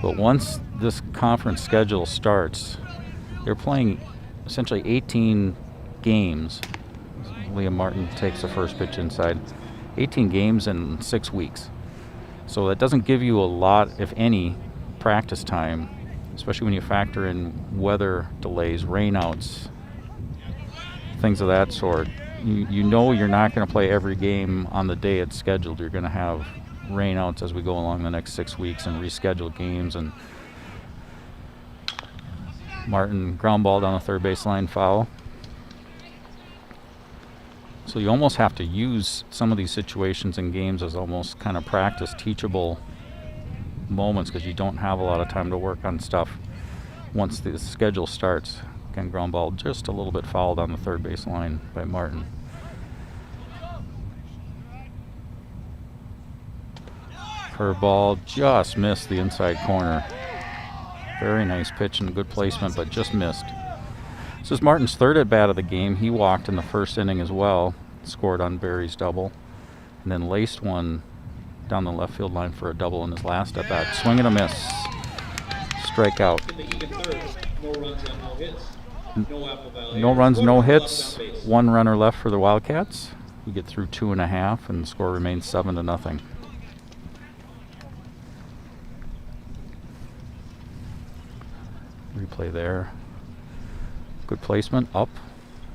But once this conference schedule starts, they're playing essentially 18 games. Liam Martin takes the first pitch inside. 18 games in 6 weeks. So that doesn't give you a lot, if any, practice time, especially when you factor in weather delays, rainouts, things of that sort. You know you're not going to play every game on the day it's scheduled. You're going to have rainouts as we go along the next 6 weeks and reschedule games. And Martin ground ball down the third baseline, foul. So you almost have to use some of these situations in games as almost kind of practice teachable moments because you don't have a lot of time to work on stuff once the schedule starts. Again, ground ball just a little bit fouled on the third base line by Martin. Curveball just missed the inside corner. Very nice pitch and good placement, but just missed. This is Martin's third at bat of the game. He walked in the first inning as well, scored on Barry's double, and then laced one down the left field line for a double in his last at bat. Swing and a miss. Strikeout. In the Eagan third, no runs and no hits. No Apple Valley. No runs, no Left hits. on base. One runner left for the Wildcats. We get through 2.5, and the score remains 7-0. Replay there. Good placement, up.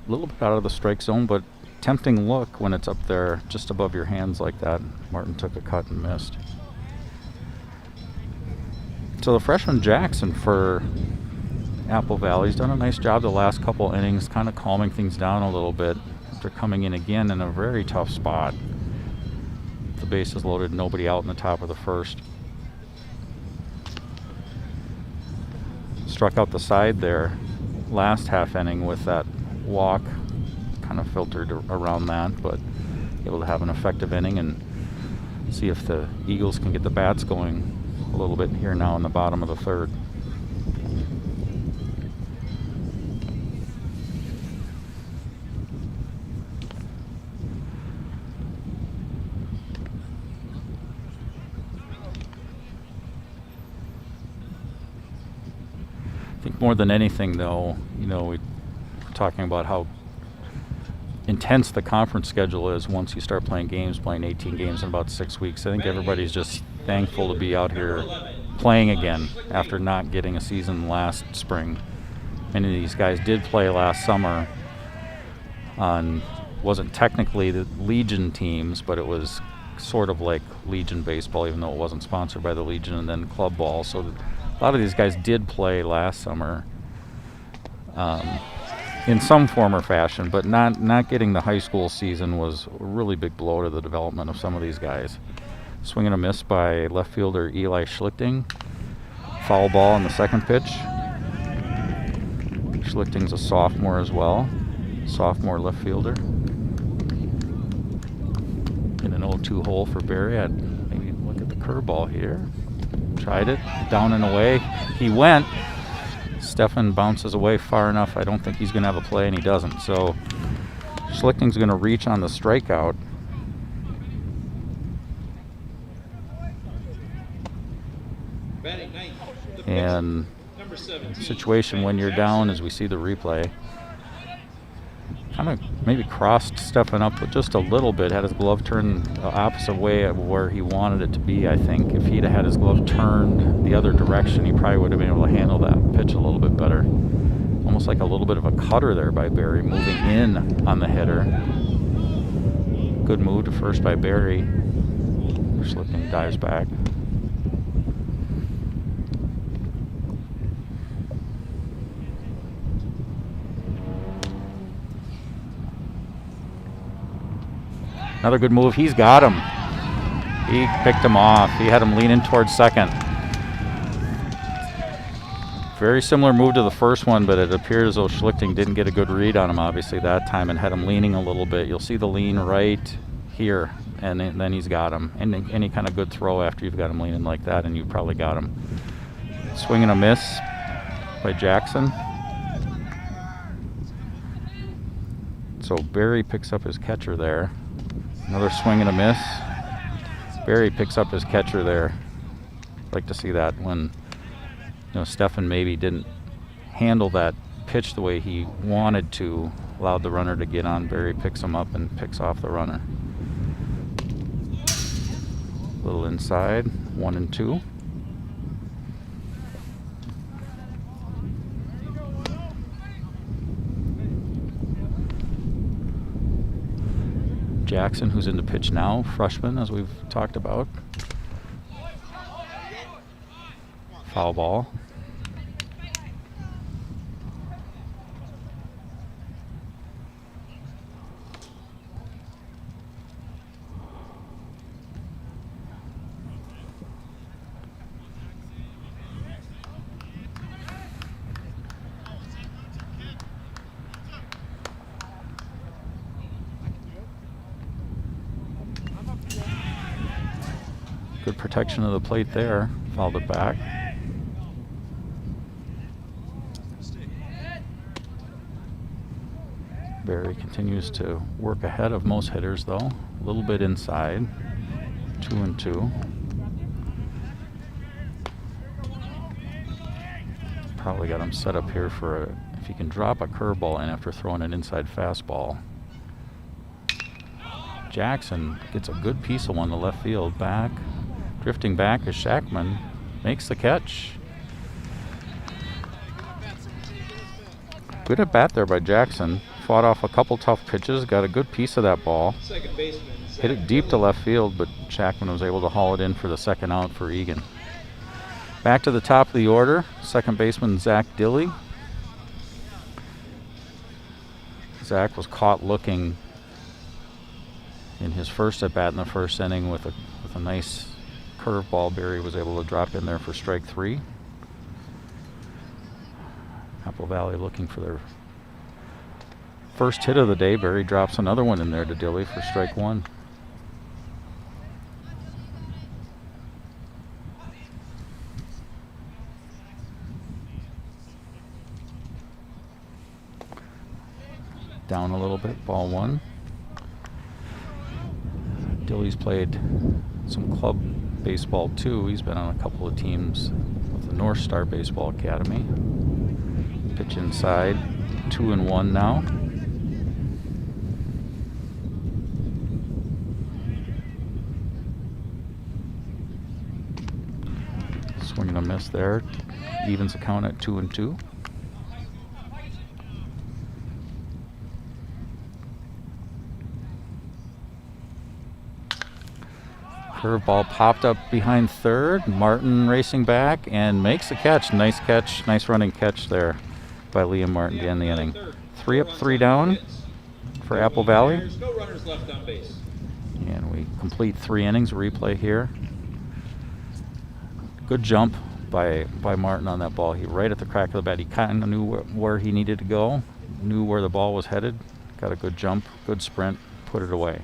A little bit out of the strike zone, but tempting look when it's up there just above your hands like that. Martin took a cut and missed. So the freshman Jackson for Apple Valley's done a nice job the last couple innings, kind of calming things down a little bit after coming in again in a very tough spot. The bases loaded, nobody out in the top of the first. Struck out the side there last half inning with that walk, kind of filtered around that, but able to have an effective inning and see if the Eagles can get the bats going a little bit here now in the bottom of the third. I think more than anything, though, you know, we're talking about how intense the conference schedule is once you start playing games, playing 18 games in about 6 weeks. I think everybody's just thankful to be out here playing again after not getting a season last spring. Many of these guys did play last summer on, wasn't technically the Legion teams, but it was sort of like Legion baseball, even though it wasn't sponsored by the Legion, and then club ball. So a lot of these guys did play last summer in some form or fashion, but not getting the high school season was a really big blow to the development of some of these guys. Swing and a miss by left fielder Eli Schlichting. Foul ball on the second pitch. Schlichting's a sophomore as well. Sophomore left fielder. In an 0-2 hole for Barry. I'd maybe look at the curveball here. Tried it, down and away. He went. Stefan bounces away far enough. I don't think he's going to have a play, and he doesn't. So Schlichting's going to reach on the strikeout. Batting ninth, the And number 17. situation when you're down, as we see the replay, kind of maybe crossed Stefan up just a little bit, had his glove turned the opposite way of where he wanted it to be. I think if he'd have had his glove turned the other direction, he probably would have been able to handle that pitch a little bit better. Almost like a little bit of a cutter there by Barry, moving in on the hitter. Good move to first by Barry. Schlichting dives back. Another good move. He's got him. He picked him off. He had him leaning towards second. Very similar move to the first one, but it appeared as though Schlichting didn't get a good read on him, obviously, that time, and had him leaning a little bit. You'll see the lean right here, and then he's got him. And any kind of good throw after you've got him leaning like that, and you've probably got him. Swing and a miss by Jackson. So Barry picks up his catcher there. Another swing and a miss. Barry picks up his catcher there. Like to see that when, you know, Stefan maybe didn't handle that pitch the way he wanted to, allowed the runner to get on. Barry picks him up and picks off the runner. A little inside, 1-2. Jackson, who's in the pitch now, freshman, as we've talked about. Foul ball. Good protection of the plate there. Fouled it back. Barry continues to work ahead of most hitters, though. A little bit inside. 2-2. Probably got him set up here for if he can drop a curveball in after throwing an inside fastball. Jackson gets a good piece of one to left field. Back. Drifting back as Shackman makes the catch. Good at bat there by Jackson. Fought off a couple tough pitches, got a good piece of that ball. Hit it deep to left field, but Shackman was able to haul it in for the second out for Eagan. Back to the top of the order, second baseman Zach Dilley. Zach was caught looking in his first at bat in the first inning with a nice curveball. Barry was able to drop in there for strike 3. Apple Valley looking for their first hit of the day. Barry drops another one in there to Dilley for strike 1. Down a little bit, ball 1. Dilley's played some club baseball too. He's been on a couple of teams with the North Star Baseball Academy. Pitch inside, 2-1 now. Swing and a miss there. Evens the count at 2-2. Curveball popped up behind third. Martin racing back and makes the catch. Nice catch. Nice running catch there by Liam Martin to end the inning. 3 up, 3 down for Apple Valley. No runners left on base. And we complete 3 innings. Replay here. Good jump by Martin on that ball. He right at the crack of the bat. He kind of knew where he needed to go, knew where the ball was headed. Got a good jump, good sprint, put it away.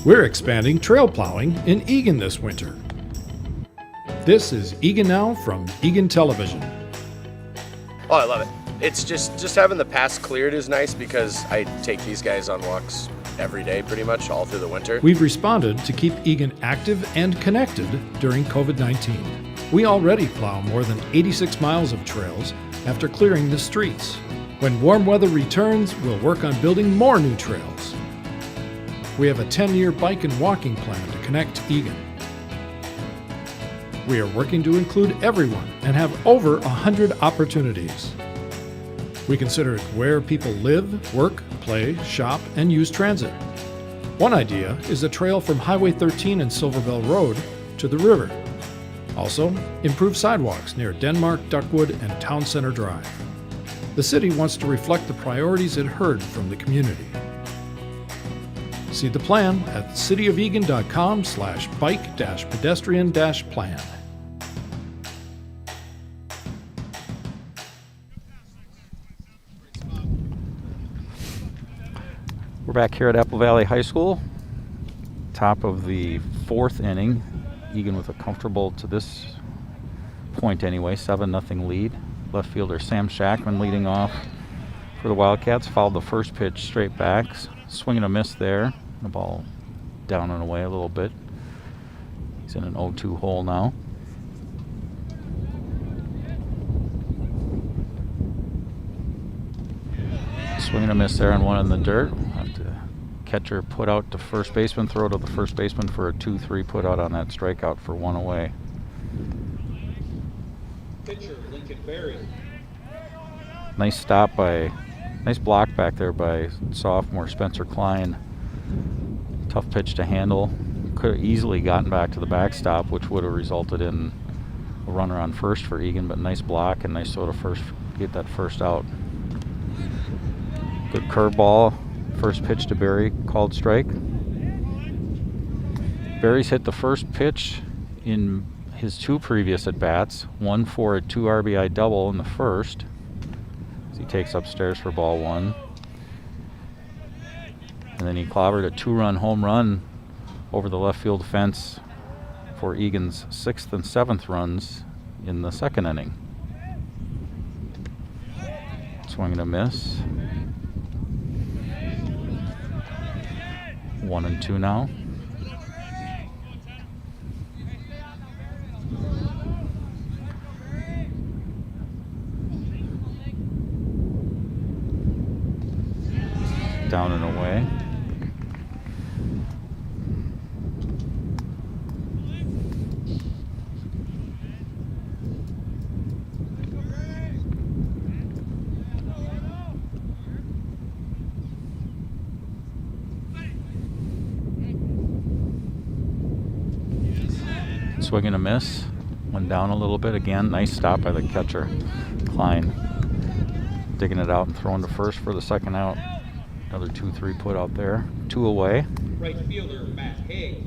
We're expanding trail plowing in Eagan this winter. This is Eagan Now from Eagan Television. Oh, I love it. It's just having the paths cleared is nice because I take these guys on walks every day pretty much all through the winter. We've responded to keep Eagan active and connected during COVID-19. We already plow more than 86 miles of trails after clearing the streets. When warm weather returns, we'll work on building more new trails. We have a 10-year bike and walking plan to connect Eagan. We are working to include everyone and have over 100 opportunities. We consider it where people live, work, play, shop, and use transit. One idea is a trail from Highway 13 and Silverbell Road to the river. Also, improve sidewalks near Denmark, Duckwood, and Town Center Drive. The city wants to reflect the priorities it heard from the community. See the plan at cityofeagan.com/bike-pedestrian-plan. We're back here at Apple Valley High School. Top of the 4th inning. Eagan with a comfortable, to this point anyway, 7-0 lead. Left fielder Sam Shackman leading off for the Wildcats. Fouled the first pitch straight back. Swing and a miss there. The ball down and away a little bit. He's in an 0-2 hole now. Swing and a miss there on one in the dirt. Have to catcher put out to first baseman, throw to the first baseman for a 2-3 put out on that strikeout for 1 away. Pitcher, Lincoln Berry. Nice block back there by sophomore Spencer Klein. Tough pitch to handle. Could have easily gotten back to the backstop, which would have resulted in a runner on first for Eagan, but nice block and nice throw to first, get that first out. Good curveball First pitch to Barry, called strike. Barry's hit the first pitch in his 2 previous at-bats, 1 for a 2 RBI double in the first, as he takes upstairs for ball 1. And then he clobbered a 2-run home run over the left field fence for Eagan's 6th and 7th runs in the 2nd inning. Swing and a miss. 1-2 now. Down and away. Swing and a miss. Went down a little bit again. Nice stop by the catcher, Klein. Digging it out and throwing to first for the second out. Another 2-3 put out there. 2 away. Right fielder, Matt Haig.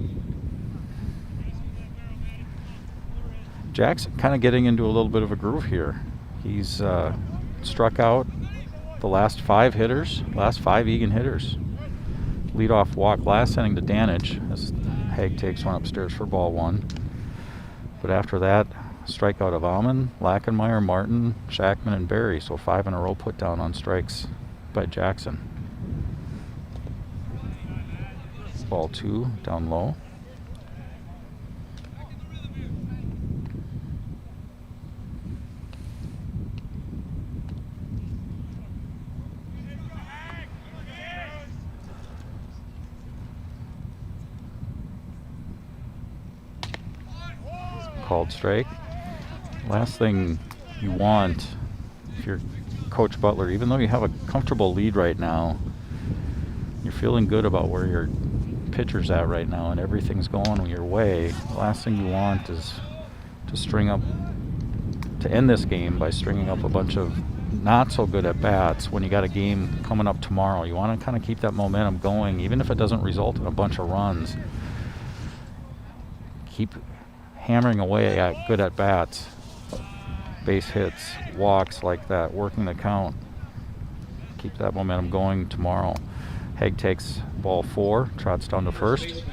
Jack's kind of getting into a little bit of a groove here. He's struck out the last 5 Eagan hitters. Leadoff walk last inning to Danage as Haig takes one upstairs for ball 1. But after that, strikeout of Alman, Lackenmeyer, Martin, Shackman, and Barry. So 5 in a row put down on strikes by Jackson. Ball 2, down low. Called strike. Last thing you want if you're Coach Butler, even though you have a comfortable lead right now, you're feeling good about where your pitcher's at right now and everything's going your way. The last thing you want is to end this game by stringing up a bunch of not so good at bats when you got a game coming up tomorrow. You want to kind of keep that momentum going, even if it doesn't result in a bunch of runs. Keep hammering away at good at bats, base hits, walks like that, working the count. Keep that momentum going tomorrow. Haig takes ball 4, trots down to first.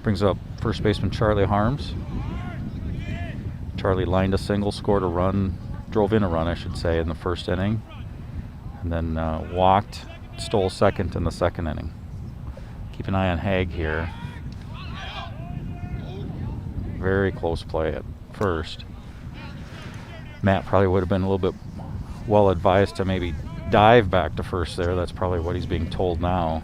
Brings up first baseman Charlie Harms. Charlie lined a single, scored a run, drove in a run, I should say, in the first inning, and then walked, stole second in the second inning. Keep an eye on Haig here. Very close play at first. Matt probably would have been a little bit well advised to maybe dive back to first there. That's probably what he's being told now.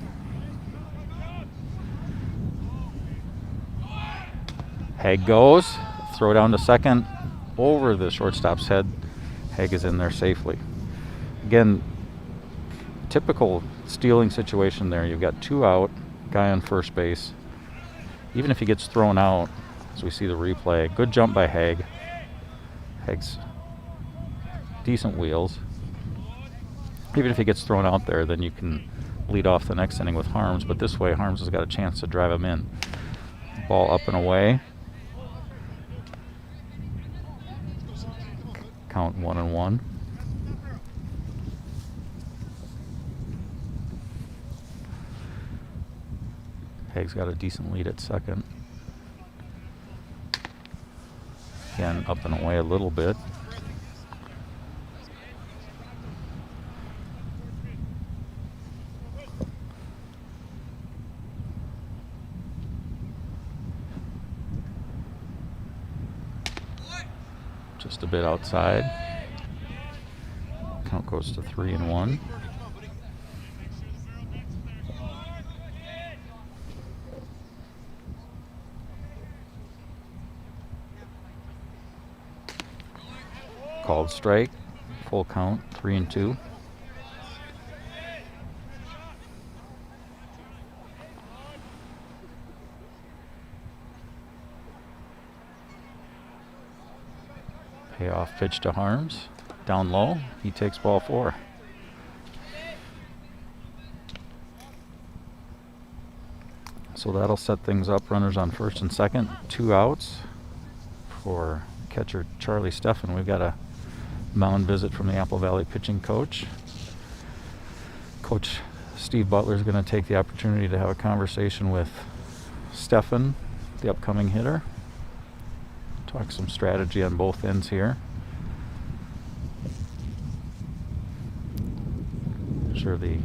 Haig goes, throw down to second, over the shortstop's head. Haig is in there safely. Again, typical stealing situation there. You've got 2 out, guy on first base. Even if he gets thrown out, as we see the replay, good jump by Haig. Haig's decent wheels. Even if he gets thrown out there, then you can lead off the next inning with Harms, but this way Harms has got a chance to drive him in. Ball up and away. Count 1-1. Haig's got a decent lead at second. Again, up and away a little bit. Just a bit outside. Count goes to 3-1. Called strike, full count, 3-2. Payoff pitch to Harms, down low. He takes ball 4. So that'll set things up. Runners on first and second. 2 outs for catcher Charlie Steffen. We've got a mound visit from the Apple Valley pitching coach. Coach Steve Butler is going to take the opportunity to have a conversation with Steffen, the upcoming hitter. Talk some strategy on both ends here. I'm sure the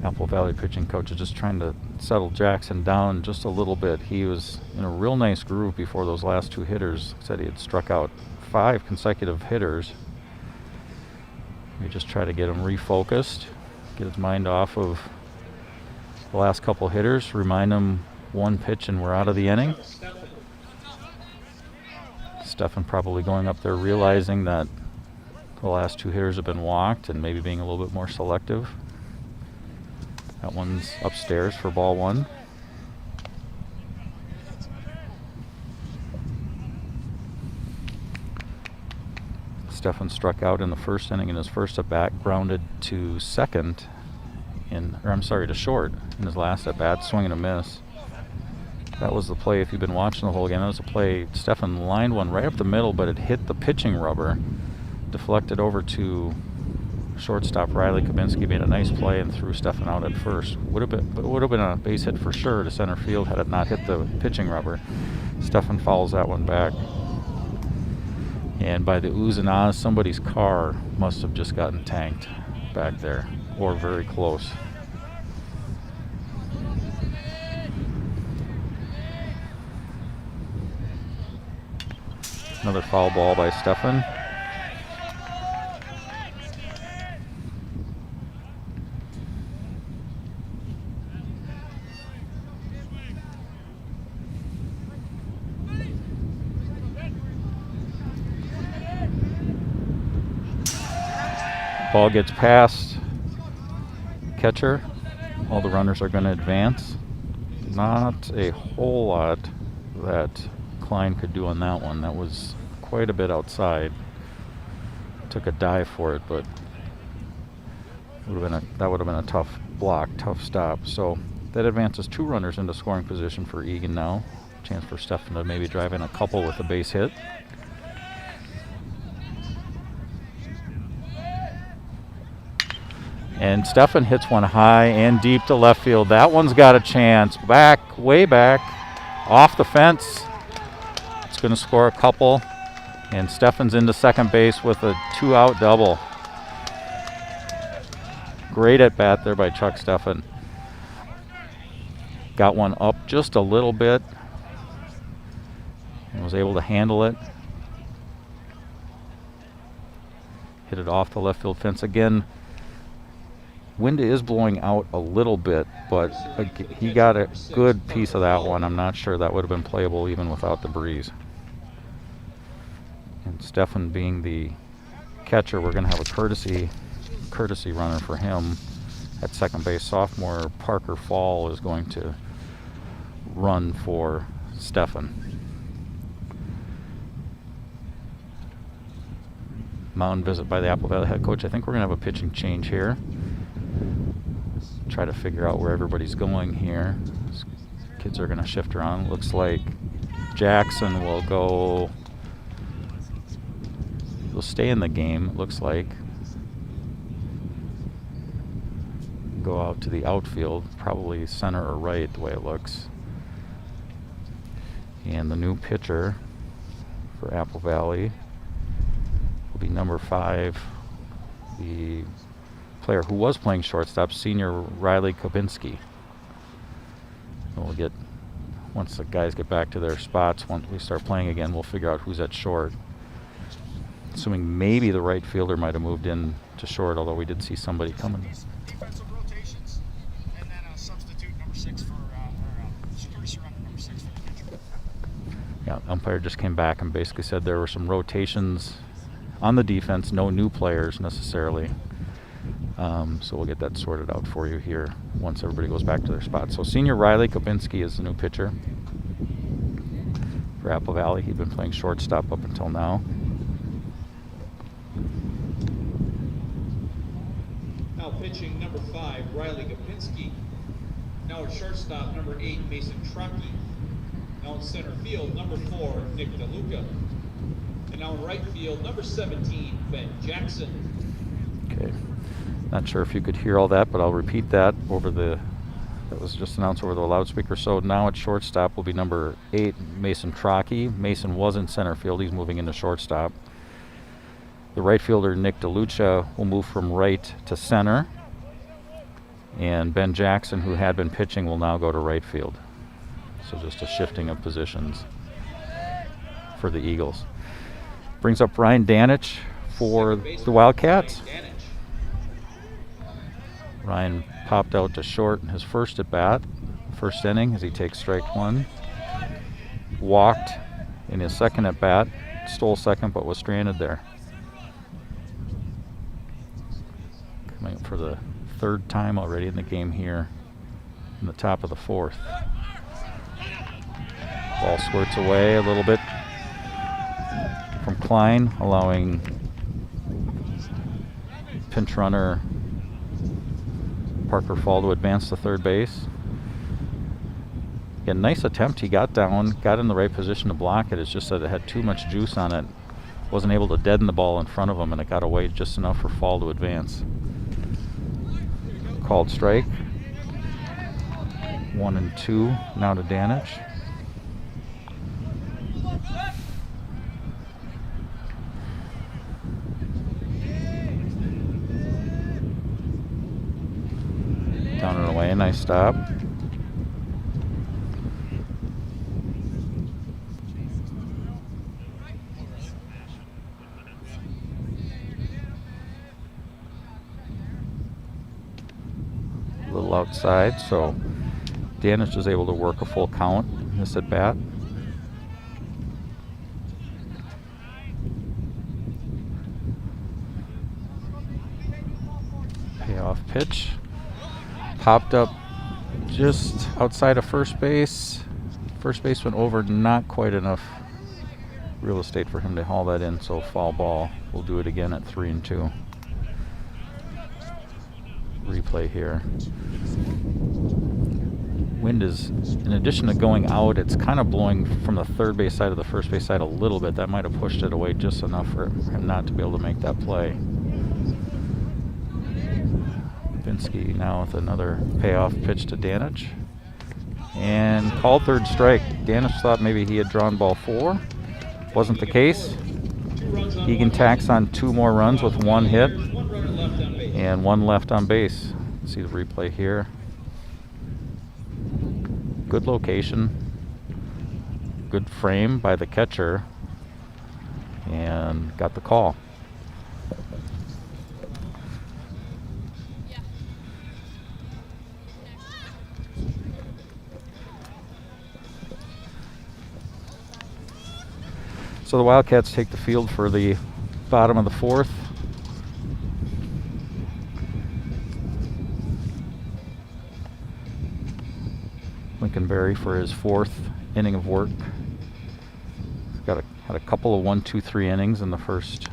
Apple Valley pitching coach is just trying to settle Jackson down just a little bit. He was in a real nice groove before those last 2 hitters. Said he had struck out 5 consecutive hitters. We just try to get him refocused, get his mind off of the last couple hitters, remind him 1 pitch and we're out of the inning. Steffen probably going up there realizing that the last 2 hitters have been walked and maybe being a little bit more selective. That one's upstairs for ball 1. Steffen struck out in the first inning in his first at-bat, grounded to second, to short in his last at-bat, swing and a miss. That was the play, if you've been watching the whole game, that was the play. Steffen lined one right up the middle, but it hit the pitching rubber, deflected over to shortstop Riley Kabinski, made a nice play and threw Steffen out at first. Would have been a base hit for sure to center field had it not hit the pitching rubber. Steffen fouls that one back. And by the oohs and ahs, somebody's car must have just gotten tanked back there, or very close. Another foul ball by Steffen. Ball gets past catcher. All the runners are going to advance. Not a whole lot that Klein could do on that one. That was quite a bit outside. Took a dive for it, but that would have been a tough block, tough stop. So that advances 2 runners into scoring position for Eagan now. Chance for Steffen to maybe drive in a couple with a base hit. And Steffen hits one high and deep to left field. That one's got a chance. Back, way back, off the fence. It's going to score a couple. And Steffen's into second base with a 2-out double. Great at bat there by Chuck Steffen. Got one up just a little bit and was able to handle it. Hit it off the left field fence again. Wind is blowing out a little bit, but he got a good piece of that one. I'm not sure that would have been playable even without the breeze. And Steffen being the catcher, we're going to have a courtesy runner for him at second base. Sophomore Parker Fall is going to run for Steffen. Mound visit by the Apple Valley head coach. I think we're going to have a pitching change here. Try to figure out where everybody's going here. These kids are going to shift around. Looks like Jackson will go. He'll stay in the game, it looks like. Go out to the outfield, probably center or right, the way it looks. And the new pitcher for Apple Valley will be number 5, the player who was playing shortstop, senior Riley Kabinski. We'll get, once the guys get back to their spots, once we start playing again, we'll figure out who's at short. Assuming maybe the right fielder might have moved in to short, although we did see somebody coming. Defensive rotations, and then a substitute number 6 for courtesy runner number 6 for the pitcher. Yeah, umpire just came back and basically said there were some rotations on the defense, no new players necessarily. So we'll get that sorted out for you here once everybody goes back to their spots. So senior Riley Kabinski is the new pitcher for Apple Valley. He'd been playing shortstop up until now. Now pitching number 5, Riley Kapinski. Now at shortstop, number 8, Mason Trocky. Now in center field, number 4, Nick DeLuca. And now in right field, number 17, Ben Jackson. Okay. Not sure if you could hear all that, but I'll repeat that that was just announced over the loudspeaker. So now at shortstop will be number 8, Mason Trocky. Mason was in center field. He's moving into shortstop. The right fielder, Nick DeLuca, will move from right to center. And Ben Jackson, who had been pitching, will now go to right field. So just a shifting of positions for the Eagles. Brings up Ryan Danich for the Wildcats. Ryan popped out to short in his first at bat, first inning, as he takes strike 1. Walked in his second at bat, stole second but was stranded there. Coming up for the 3rd time already in the game here in the top of the 4th. Ball squirts away a little bit from Klein, allowing pinch runner Parker Fall to advance to third base. Again, nice attempt. He got down, got in the right position to block it. It's just that it had too much juice on it. Wasn't able to deaden the ball in front of him, and it got away just enough for Fall to advance. Called strike. 1 and 2 now to Danich. Down and away, nice stop. A little outside, so Danich is able to work a full count in this at bat. Payoff pitch. Popped up just outside of first base. First baseman over, not quite enough real estate for him to haul that in, so foul ball. We'll do it again at 3 and 2. Replay here. Wind is, in addition to going out, it's kind of blowing from the third base side to the first base side a little bit. That might have pushed it away just enough for him not to be able to make that play. Vinsky now with another payoff pitch to Danich. And called third strike. Danich thought maybe he had drawn ball 4. Wasn't the case. Eagan tacks on 2 more runs with 1 hit and 1 left on base. See the replay here. Good location. Good frame by the catcher. And got the call. So the Wildcats take the field for the bottom of the 4th. Lincoln Berry for his 4th inning of work. Had a couple of 1, 2, 3 innings in the first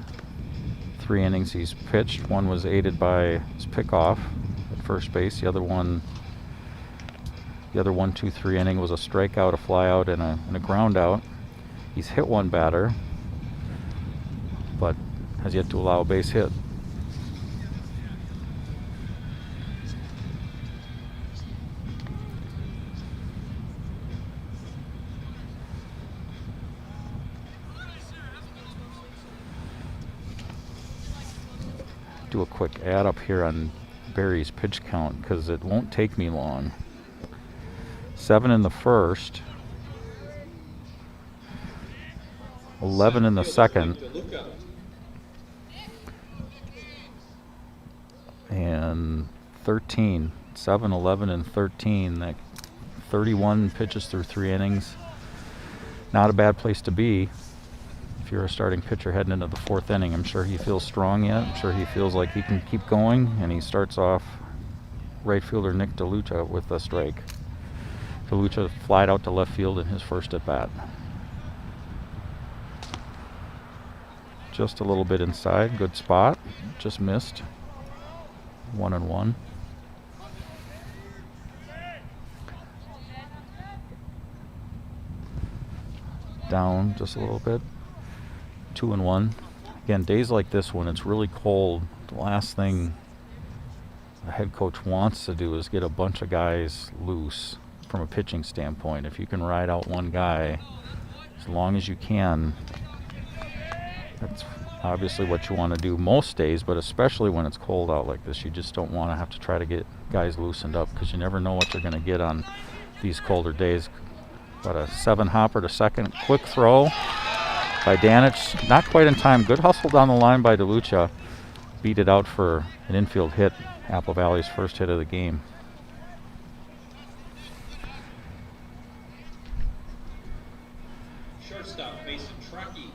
3 innings he's pitched. One was aided by his pickoff at first base. The other 1, 2, 3 inning was a strikeout, a flyout, and a ground out. He's hit 1 batter, but has yet to allow a base hit. Do a quick add up here on Barry's pitch count because it won't take me long. 7 in the first. 11 in the second, and 13, 7, 11, and 13. That 31 pitches through 3 innings. Not a bad place to be if you're a starting pitcher heading into the 4th inning. I'm sure he feels strong yet. I'm sure he feels like he can keep going, and he starts off right fielder Nick DeLuca with a strike. DeLuca flied out to left field in his first at bat. Just a little bit inside, good spot, just missed. 1 and 1. down just a little bit. 2-1. Again, days like this when it's really cold, the last thing a head coach wants to do is get a bunch of guys loose from a pitching standpoint. If you can ride out one guy as long as you can, that's obviously what you want to do most days, but especially when it's cold out like this, you just don't want to have to try to get guys loosened up because you never know what you're going to get on these colder days. But a 7-hopper to second, quick throw by Danich, not quite in time. Good hustle down the line by DeLucia. Beat it out for an infield hit, Apple Valley's first hit of the game. Shortstop, Mason Truckee.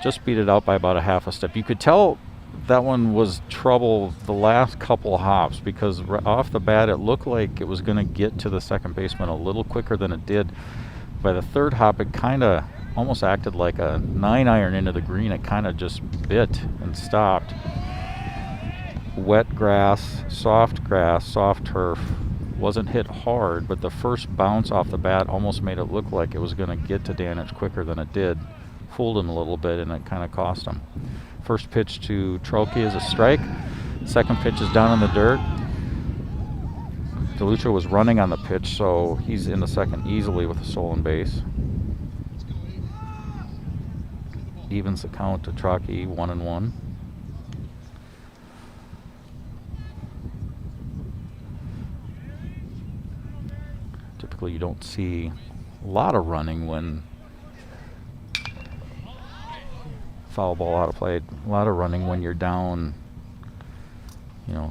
Just beat it out by about a half a step. You could tell that one was trouble the last couple hops because off the bat it looked like it was going to get to the second baseman a little quicker than it did. By the third hop, it kind of almost acted like a 9-iron into the green. It kind of just bit and stopped. Wet grass, soft turf. Wasn't hit hard, but the first bounce off the bat almost made it look like it was going to get to Danich quicker than it did. Fooled him a little bit, and it kind of cost him. First pitch to Trokey is a strike. Second pitch is down in the dirt. DeLucia was running on the pitch, so he's in the second easily with a stolen base. Evens the count to Trokey, 1-1. Typically you don't see a lot of running when foul ball out of play. A lot of running when you're down,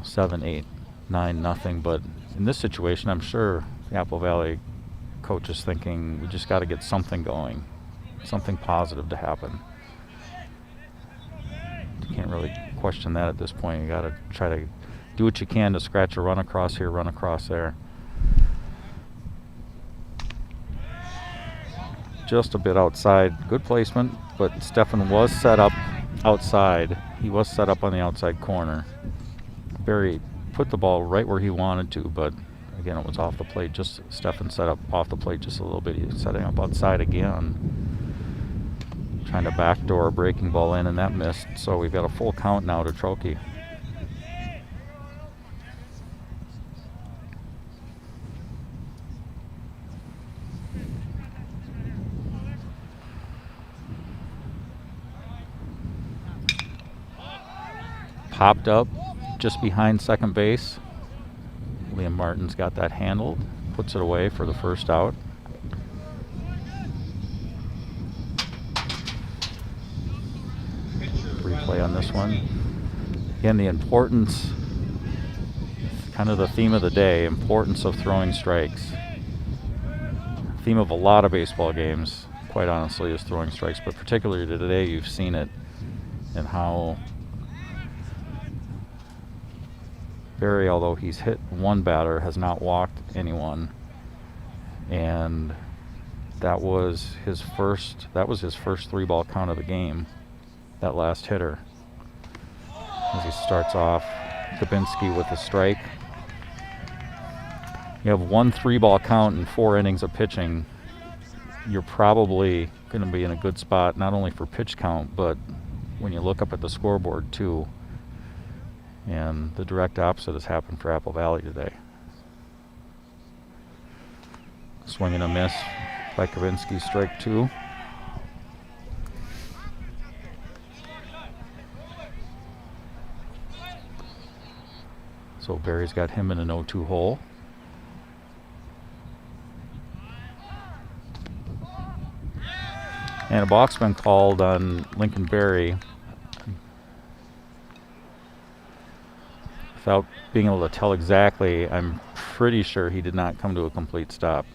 7, 8, 9, nothing. But in this situation, I'm sure the Apple Valley coach is thinking we just got to get something going, something positive to happen. You can't really question that at this point. You got to try to do what you can to scratch a run across here, run across there. Just a bit outside. Good placement, but Stefan was set up outside. He was set up on the outside corner. Barry put the ball right where he wanted to, but again, it was off the plate. Just Stefan set up off the plate just a little bit. He's setting up outside again. Trying to backdoor a breaking ball in, and that missed. So we've got a full count now to Trokey. Popped up just behind second base. Liam Martin's got that handled, puts it away for the first out. Replay on this one. Again, the importance, kind of the theme of the day, importance of throwing strikes. Theme of a lot of baseball games, quite honestly, is throwing strikes, but particularly today you've seen it and how Barry, although he's hit one batter, has not walked anyone, and that was his first 3-ball count of the game, that last hitter. As he starts off, Kabinski with a strike. You have 1 3-ball count in 4 innings of pitching. You're probably going to be in a good spot, not only for pitch count, but when you look up at the scoreboard too. And the direct opposite has happened for Apple Valley today. Swing and a miss by Kavinsky, strike 2. So Barry's got him in an 0-2 hole. And a balk's been called on Lincoln Berry. Without being able to tell exactly, I'm pretty sure he did not come to a complete stop.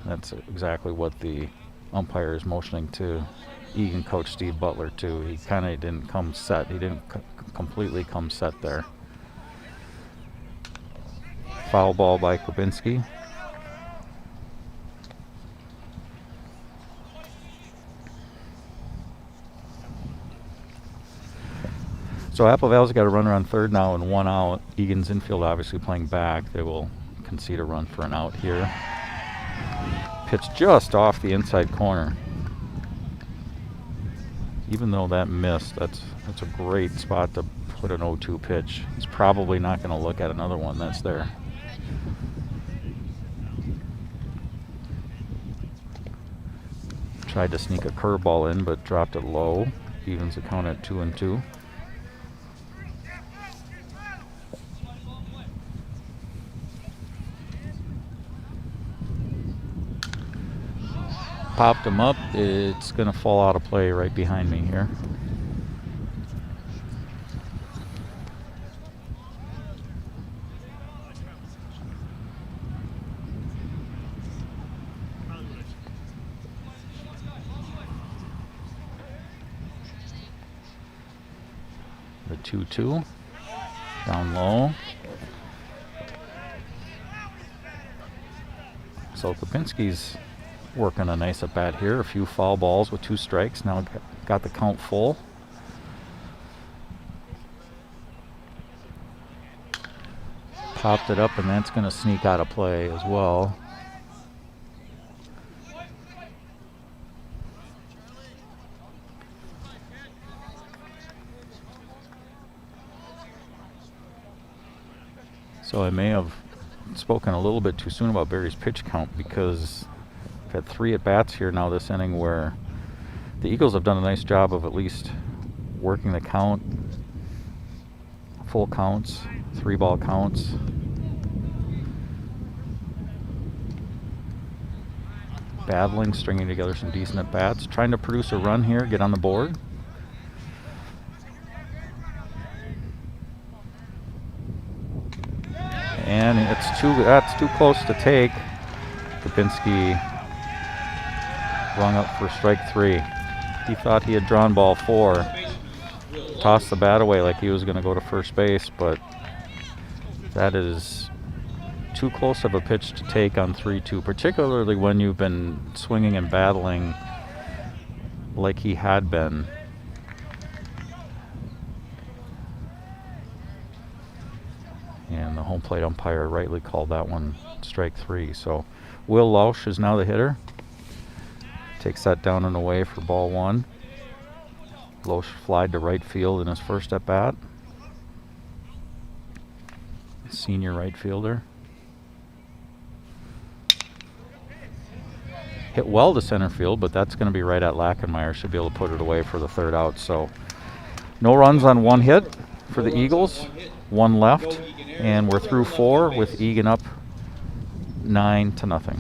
That's exactly what the umpire is motioning to Eagan coach Steve Butler to. He kind of didn't come set. He didn't completely come set there. Foul ball by Kubinski. So Apple Valley's got a runner on third now and 1 out. Egan's infield obviously playing back. They will concede a run for an out here. Pitch just off the inside corner. even though that missed, that's a great spot to put an 0-2 pitch. He's probably not going to look at another one that's there. Tried to sneak a curveball in, but dropped it low. Evens the count at 2-2. Popped him up. It's going to fall out of play right behind me here. The 2-2. Down low. So Kopinski's working a nice at bat here. A few foul balls with 2 strikes. Now got the count full. Popped it up, and that's going to sneak out of play as well. So I may have spoken a little bit too soon about Barry's pitch count, because I've had 3 at-bats here now this inning where the Eagles have done a nice job of at least working the count, full counts, 3-ball counts. Battling, stringing together some decent at-bats, trying to produce a run here, get on the board. And that's too close to take. Kopinski rung up for strike 3. He thought he had drawn ball 4. Tossed the bat away like he was going to go to first base, but that is too close of a pitch to take on 3-2, particularly when you've been swinging and battling like he had been. And the home plate umpire rightly called that one strike 3. So Will Lausch is now the hitter. Takes that down and away for ball 1. Lausch flied to right field in his first at bat. Senior right fielder. Hit well to center field, but that's going to be right at Lackenmeyer. Should be able to put it away for the 3rd out. So no runs on 1 hit for the Eagles. 1 left. And we're through 4 with Eagan up 9-0.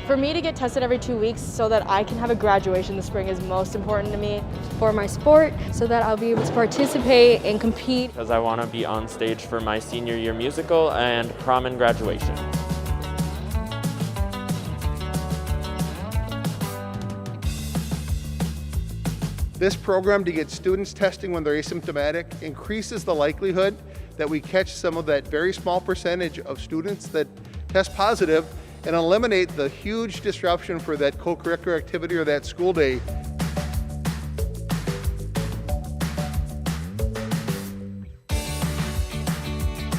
For me to get tested every 2 weeks so that I can have a graduation this spring is most important to me. For my sport, so that I'll be able to participate and compete. because I want to be on stage for my senior year musical and prom and graduation. This program, to get students testing when they're asymptomatic, increases the likelihood that we catch some of that very small percentage of students that test positive and eliminate the huge disruption for that co-curricular activity or that school day.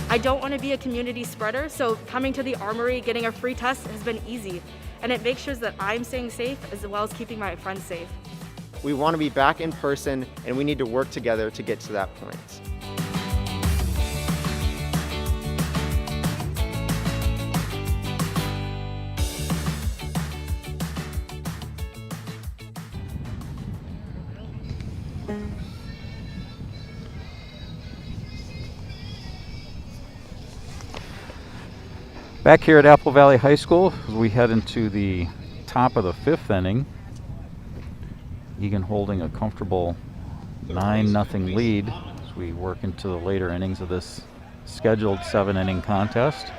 I don't want to be a community spreader, so coming to the Armory, getting a free test has been easy. And it makes sure that I'm staying safe as well as keeping my friends safe. We want to be back in person, and we need to work together to get to that point. Back here at Apple Valley High School, as we head into the top of the 5th inning. Eagan holding a comfortable 9-0 lead as we work into the later innings of this scheduled 7-inning contest.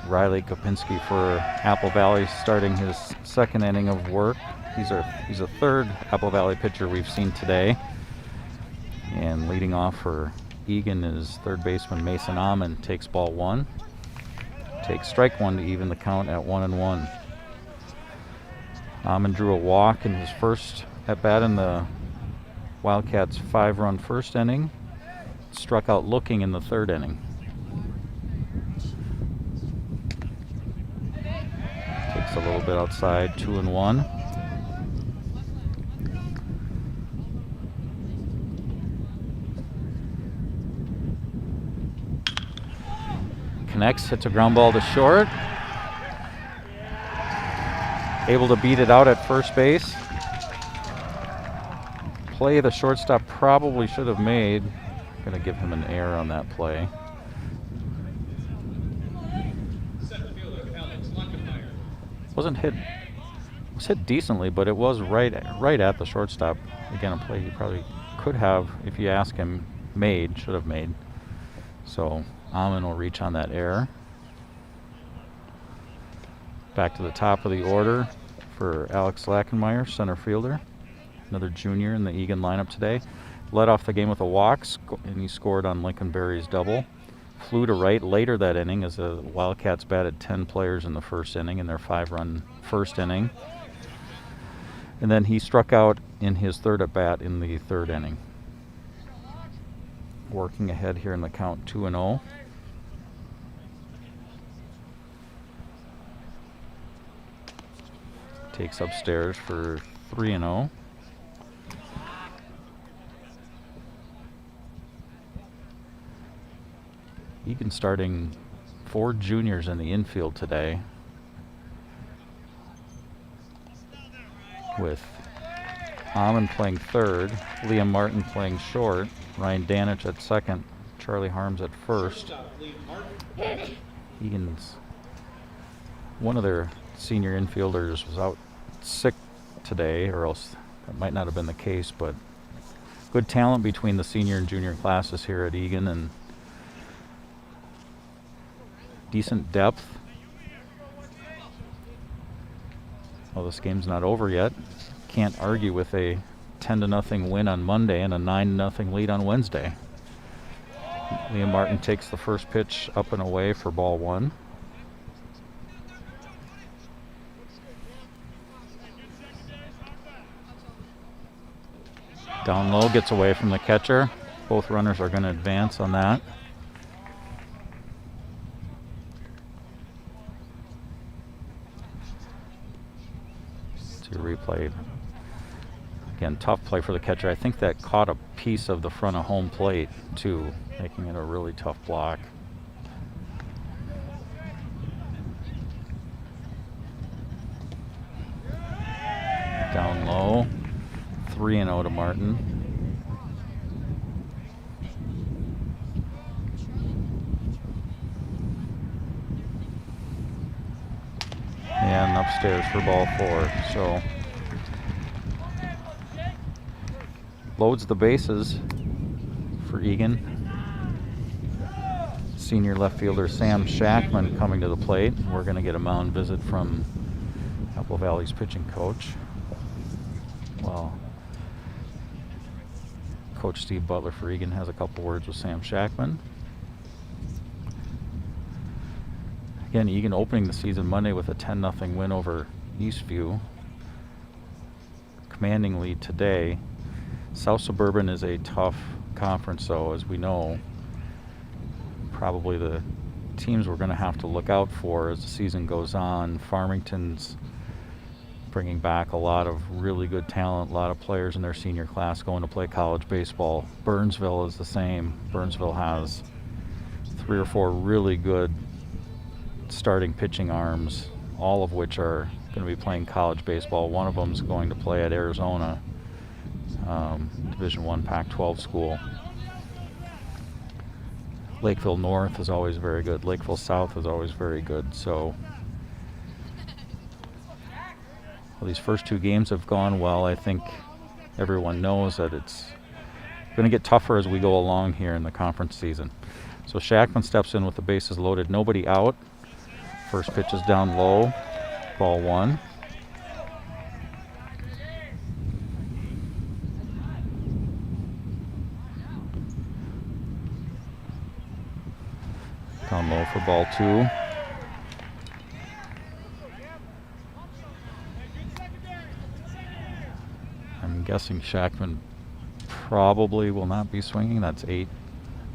Riley Kopinski for Apple Valley starting his 2nd inning of work. He's a 3rd Apple Valley pitcher we've seen today. And leading off for Eagan is 3rd baseman Mason Amon. Takes ball 1. Takes strike 1 to even the count at 1-1. Amon drew a walk in his first at bat in the Wildcats' 5-run first inning. Struck out looking in the third inning. Takes a little bit outside, 2-1. Connects, hits a ground ball to short. Able to beat it out at first base. Play the shortstop probably should have made. Going to give him an error on that play. Wasn't hit. Was hit decently, but it was right at the shortstop. Again, a play he probably could have, if you ask him, should have made. So Amon will reach on that error. Back to the top of the order for Alex Lackenmeyer, center fielder. Another junior in the Eagan lineup today. Led off the game with a walk, and he scored on Lincoln Berry's double. Flew to right later that inning as the Wildcats batted 10 players in the first inning in their 5-run first inning. And then he struck out in his third at bat in the third inning. Working ahead here in the count, 2-0. Takes upstairs for 3-0. Eagan starting 4 juniors in the infield today, with Amon playing third, Liam Martin playing short, Ryan Danich at second, Charlie Harms at first. Eagan's one of their senior infielders was out sick today, or else that might not have been the case, but good talent between the senior and junior classes here at Eagan, and decent depth. Well, this game's not over yet. Can't argue with a 10-0 win on Monday and a 9-0 lead on Wednesday. Liam Martin takes the first pitch up and away for ball 1. Down low, gets away from the catcher. Both runners are going to advance on that. Replay. Again, tough play for the catcher. I think that caught a piece of the front of home plate too, making it a really tough block. Down low, 3-0 to Martin. And upstairs for ball 4. So loads the bases for Eagan. Senior left fielder Sam Shackman coming to the plate. We're going to get a mound visit from Apple Valley's pitching coach. Well, Coach Steve Butler for Eagan has a couple words with Sam Shackman. Again, Eagan opening the season Monday with a 10-0 win over Eastview. Commanding lead today. South Suburban is a tough conference, though, as we know. Probably the teams we're going to have to look out for as the season goes on. Farmington's bringing back a lot of really good talent, a lot of players in their senior class going to play college baseball. Burnsville is the same. Burnsville has 3 or 4 really good starting pitching arms, all of which are going to be playing college baseball. One of them is going to play at Arizona, Division I Pac-12 school. Lakeville North is always very good. Lakeville South is always very good. So well, these first 2 games have gone well. I think everyone knows that it's going to get tougher as we go along here in the conference season. So Shackman steps in with the bases loaded, nobody out. First pitch is down low, ball 1. Down low for ball 2. I'm guessing Shackman probably will not be swinging. That's 10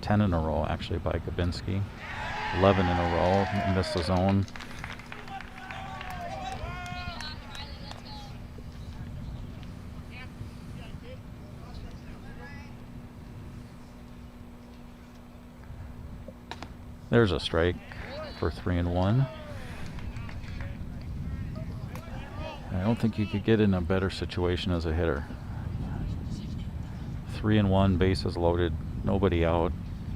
in a row actually by Kabinski. 11 in a row, missed the zone. There's a strike for 3-1. I don't think you could get in a better situation as a hitter. 3-1, bases loaded, nobody out.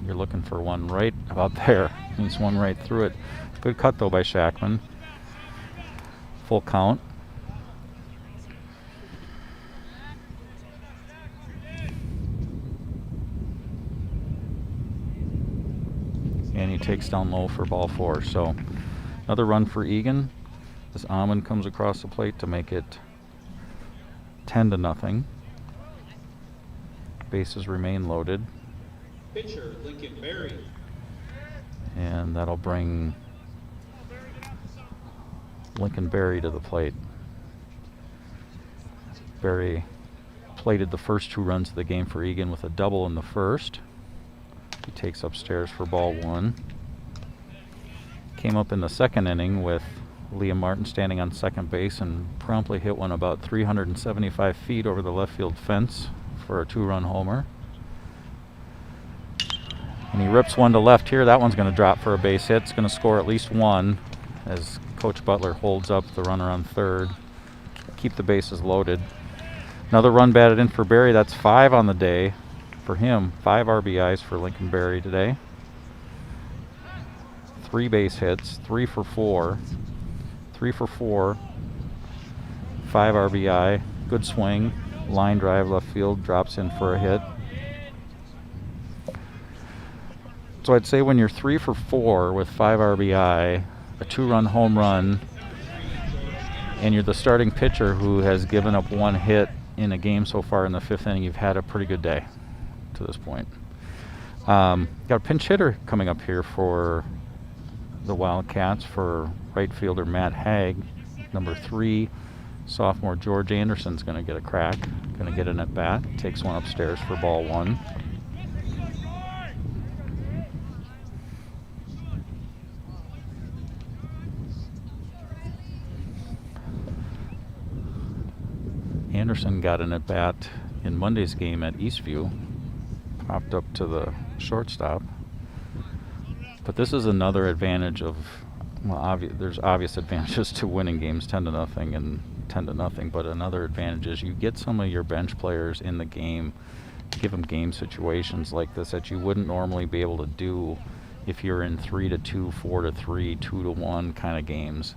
You're looking for one right about there. He swung right through it. Good cut though by Shackman. Full count. And he takes down low for ball 4. So another run for Eagan as Amon comes across the plate to make it 10-0. Bases remain loaded. Pitcher, Lincoln Berry. And that'll bring Lincoln Berry to the plate. Berry plated the first 2 runs of the game for Eagan with a double in the first. He takes upstairs for ball 1. Came up in the second inning with Liam Martin standing on second base and promptly hit one about 375 feet over the left field fence for a 2-run homer. And he rips one to left here. That one's going to drop for a base hit. It's going to score at least 1 as Coach Butler holds up the runner on third. Keep the bases loaded. Another run batted in for Berry. That's 5 on the day for him. 5 RBIs for Lincoln Berry today. 3 base hits, 3 for 4. 3 for 4. 5 RBI. Good swing. Line drive left field, drops in for a hit. So I'd say when you're 3 for 4 with 5 RBI, a 2-run home run, and you're the starting pitcher who has given up 1 hit in a game so far in the 5th inning, you've had a pretty good day to this point. Got a pinch hitter coming up here for the Wildcats for right fielder Matt Haig. Number 3, sophomore George Anderson's going to get a crack, going to get an at-bat. Takes one upstairs for ball 1. Anderson got an at-bat in Monday's game at Eastview. Popped up to the shortstop. But this is another advantage of, well, there's obvious advantages to winning games 10-0 and 10-0, but another advantage is you get some of your bench players in the game, give them game situations like this that you wouldn't normally be able to do if you're in 3-2, 4-3, 2-1 kind of games.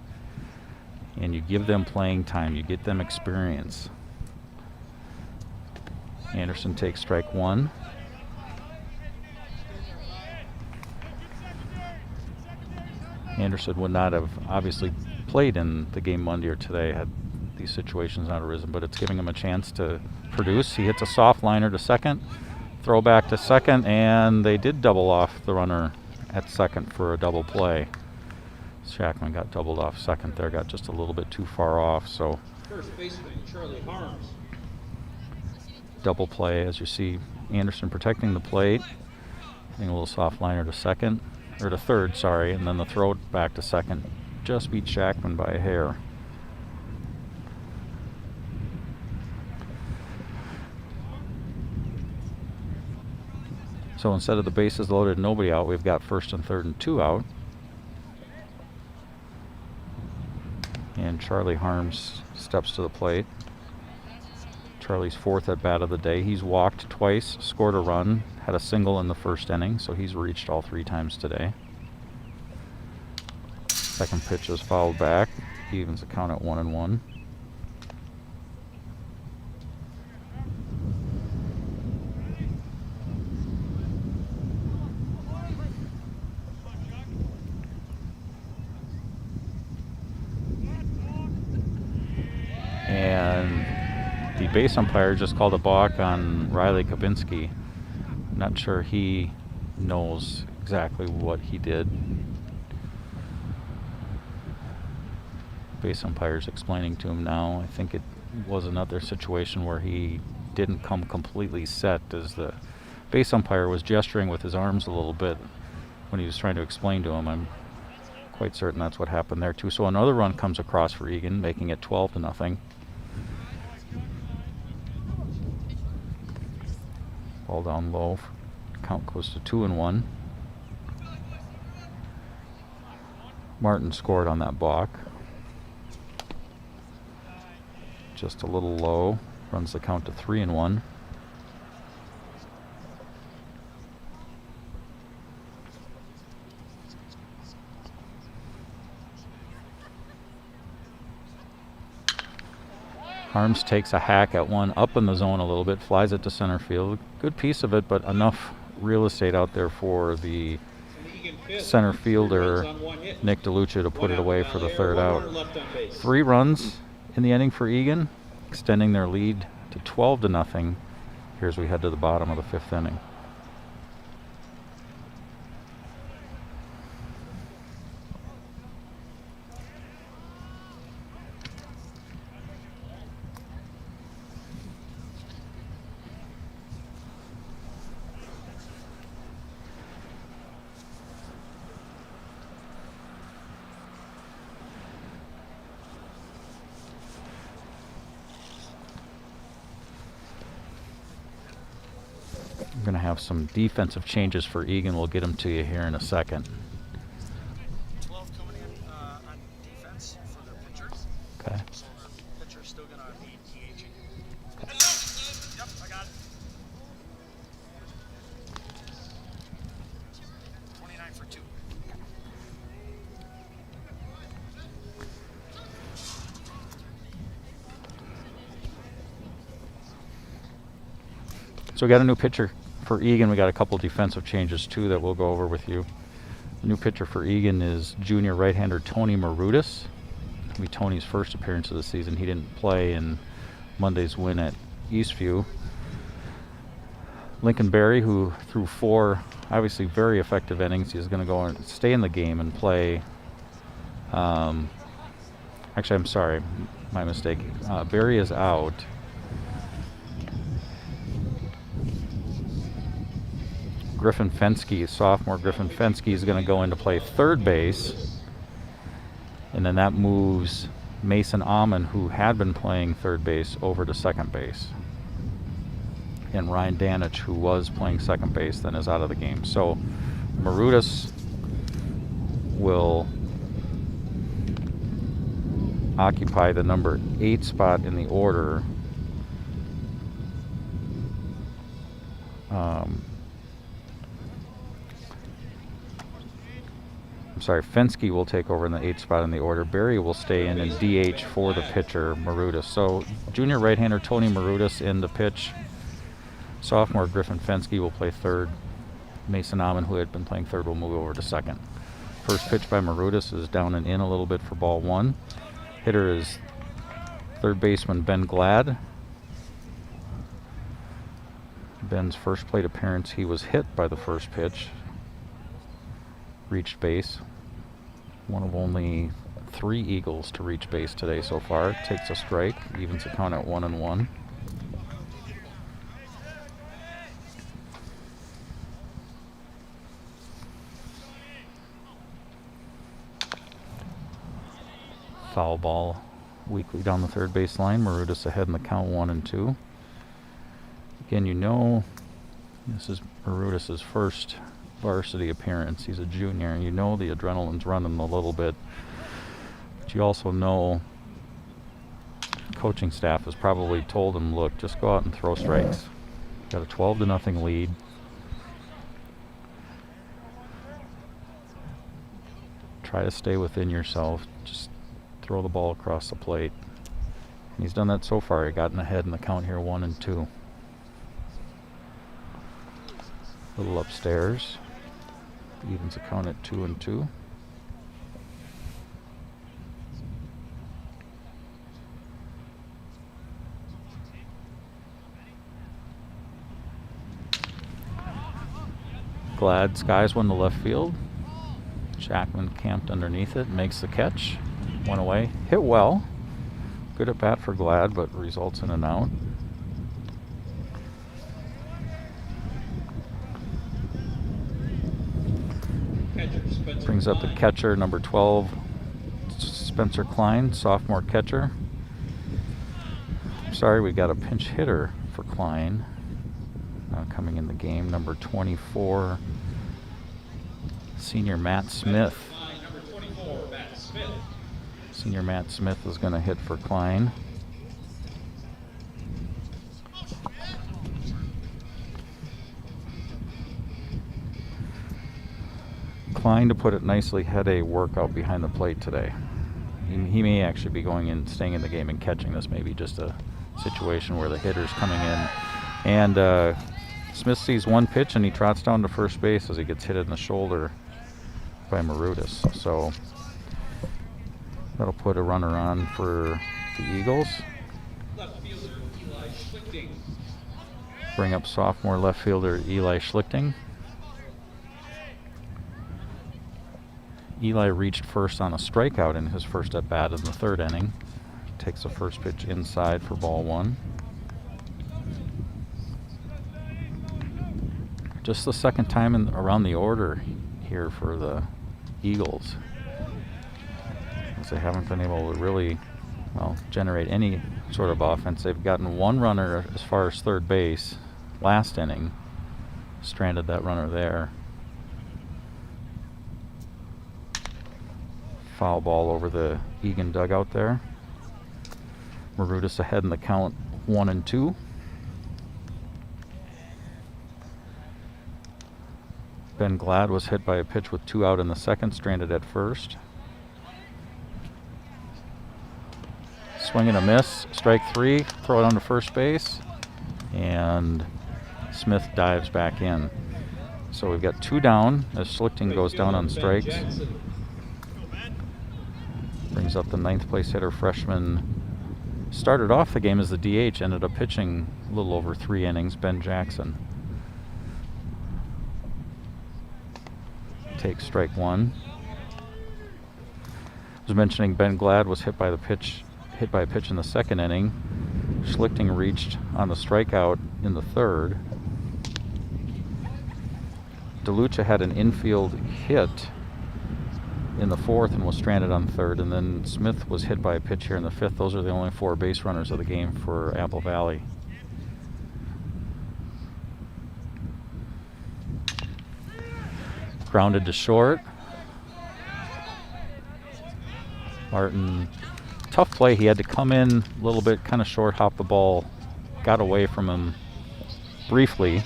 And you give them playing time, you get them experience. Anderson takes strike 1. Anderson would not have obviously played in the game Monday or today had these situations not arisen, but it's giving him a chance to produce. He hits a soft liner to second, throw back to second, and they did double off the runner at second for a double play. Shackman got doubled off second there, got just a little bit too far off, so First baseman, Charlie Harms. double play as you see Anderson protecting the plate, hitting a little soft liner to second, or to third, sorry, and then the throw back to second. Just beat Shackman by a hair. So instead of the bases loaded, nobody out, we've got first and third and 2 out. And Charlie Harms steps to the plate. Charlie's 4th at bat of the day. He's walked twice, scored a run, had a single in the first inning, so he's reached all 3 times today. Second pitch is fouled back. He evens the count at 1-1. And the base umpire just called a balk on Riley Kabinski. I'm not sure he knows exactly what he did. Base umpire's explaining to him now. I think was another situation where he didn't come completely set, as the base umpire was gesturing with his arms a little bit when he was trying to explain to him. I'm quite certain that's what happened there too. So another run comes across for Eagan, making it 12-0. Ball down low. Count goes to 2-1. Martin scored on that balk. Just a little low. Runs the count to 3-1. Harms takes a hack at one up in the zone a little bit, flies it to center field. Good piece of it, but enough real estate out there for the center fielder, Nick DeLucia, to put it away for the third out. 3 runs in the inning for Eagan, extending their lead to 12-0 here as we head to the bottom of the 5th inning. We're going to have some defensive changes for Eagan. We'll get them to you here in a second. 12 coming in on defense for the pitchers. Okay. So the pitcher's still going to be DHing. Okay. Yep, I got it. 29 for 2. So we got a new pitcher for Eagan. We got a couple defensive changes too that we'll go over with you. The new pitcher for Eagan is junior right-hander Tony Marudis. It'll be Tony's first appearance of the season. He didn't play in Monday's win at Eastview. Lincoln Berry, who threw 4 obviously very effective innings, he's going to go and stay in the game and play. Actually, I'm sorry, my mistake. Berry is out. Griffin Fensky, sophomore Griffin Fensky, is going to go in to play third base. And then that moves Mason Amon, who had been playing third base, over to second base. And Ryan Danich, who was playing second base, then is out of the game. So Marudis will occupy the number 8 spot in the order. Fensky will take over in the 8th spot in the order. Berry will stay in and DH for the pitcher, Marudis. So junior right-hander Tony Marudis in the pitch. Sophomore Griffin Fensky will play third. Mason Amon, who had been playing third, will move over to second. First pitch by Marudis is down and in a little bit for ball 1. Hitter is third baseman Ben Glad. Ben's first plate appearance, he was hit by the first pitch. Reached base. One of only 3 Eagles to reach base today so far. Takes a strike, evens the count at 1-1. Foul ball weakly down the third base line. Marudis ahead in the count 1-2. Again, you know this is Marudis' first varsity appearance. He's a junior, and you know the adrenaline's running a little bit. But you also know coaching staff has probably told him, look, just go out and throw strikes. Got a 12-0 lead. Try to stay within yourself. Just throw the ball across the plate. And he's done that so far. He gotten ahead in the count here, 1-2. Little upstairs. Evens the count at 2-2. Glad skies one to left field. Jackman camped underneath it, makes the catch. One away. Hit well. Good at bat for Glad, but results in an out. Brings up the catcher, number 12, Spencer Klein, sophomore catcher. Sorry, we got a pinch hitter for Klein. Coming in the game, number 24, senior Matt Smith. Senior Matt Smith is going to hit for Klein. Klein, to put it nicely, had a workout behind the plate today. He may actually be going in, staying in the game and catching this. Maybe just a situation where the hitter's coming in. And Smith sees one pitch and he trots down to first base as he gets hit in the shoulder by Marudis. So that'll put a runner on for the Eagles. Bring up sophomore left fielder Eli Schlichting. Eli reached first on a strikeout in his first at bat in the third inning. Takes the first pitch inside for ball one. Just the second time around the order here for the Eagles, as they haven't been able to really, well, generate any sort of offense. They've gotten one runner as far as third base last inning, stranded that runner there. Foul ball over the Eagan dugout there. Marudis ahead in the count, 1-2. Ben Glad was hit by a pitch with 2 out in the second, stranded at first. Swing and a miss, strike 3, throw it on to first base, and Smith dives back in. So we've got 2 down as Schlichting goes down on strikes. Brings up the 9th place hitter, freshman. Started off the game as the DH, ended up pitching a little over 3 innings, Ben Jackson. Takes strike 1. I was mentioning Ben Glad was hit by a pitch in the second inning. Schlichting reached on the strikeout in the third. DeLucia had an infield hit in the fourth and was stranded on third, and then Smith was hit by a pitch here in the fifth. Those are the only 4 base runners of the game for Apple Valley. Grounded to short. Martin, tough play. He had to come in a little bit, kind of short, hop the ball, got away from him briefly.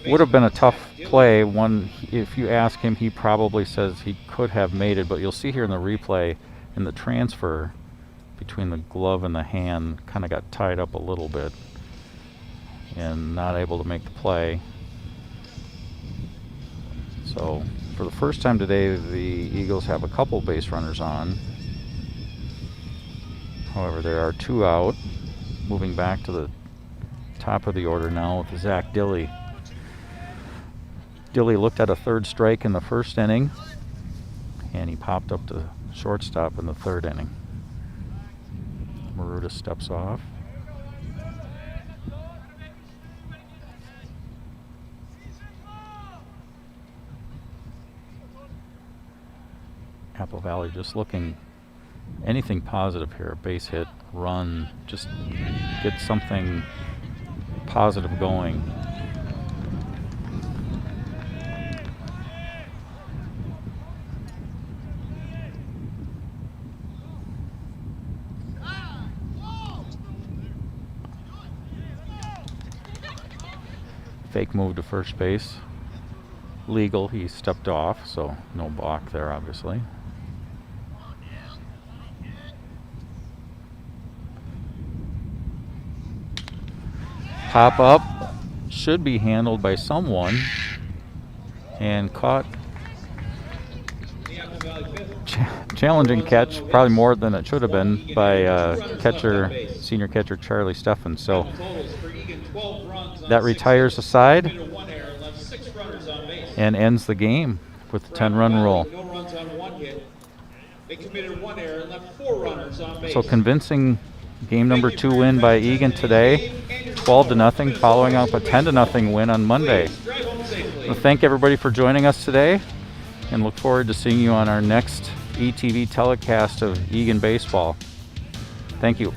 Would have been a tough play. One, if you ask him, he probably says he could have made it, but you'll see here in the replay, in the transfer between the glove and the hand, kind of got tied up a little bit and not able to make the play. So for the first time today, the Eagles have a couple base runners on. However, there are 2 out. Moving back to the top of the order now with Zach Dilley. Dilley looked at a third strike in the first inning, and he popped up to shortstop in the third inning. Marudis steps off. Apple Valley just looking anything positive here. A base hit, run, just get something positive going. Fake move to first base. Legal, he stepped off, so no balk there, obviously. Pop up, should be handled by someone, and caught. Challenging catch, probably more than it should have been, by senior catcher Charlie Steffen. So that retires the side and ends the game with the 10-run rule. committed 1 error and left 4 runners on base. So convincing game number 2 win by Eagan today, 12-0, following up a 10-0 win on Monday. Drive home safely. Well, thank everybody for joining us today, and look forward to seeing you on our next ETV telecast of Eagan baseball. Thank you.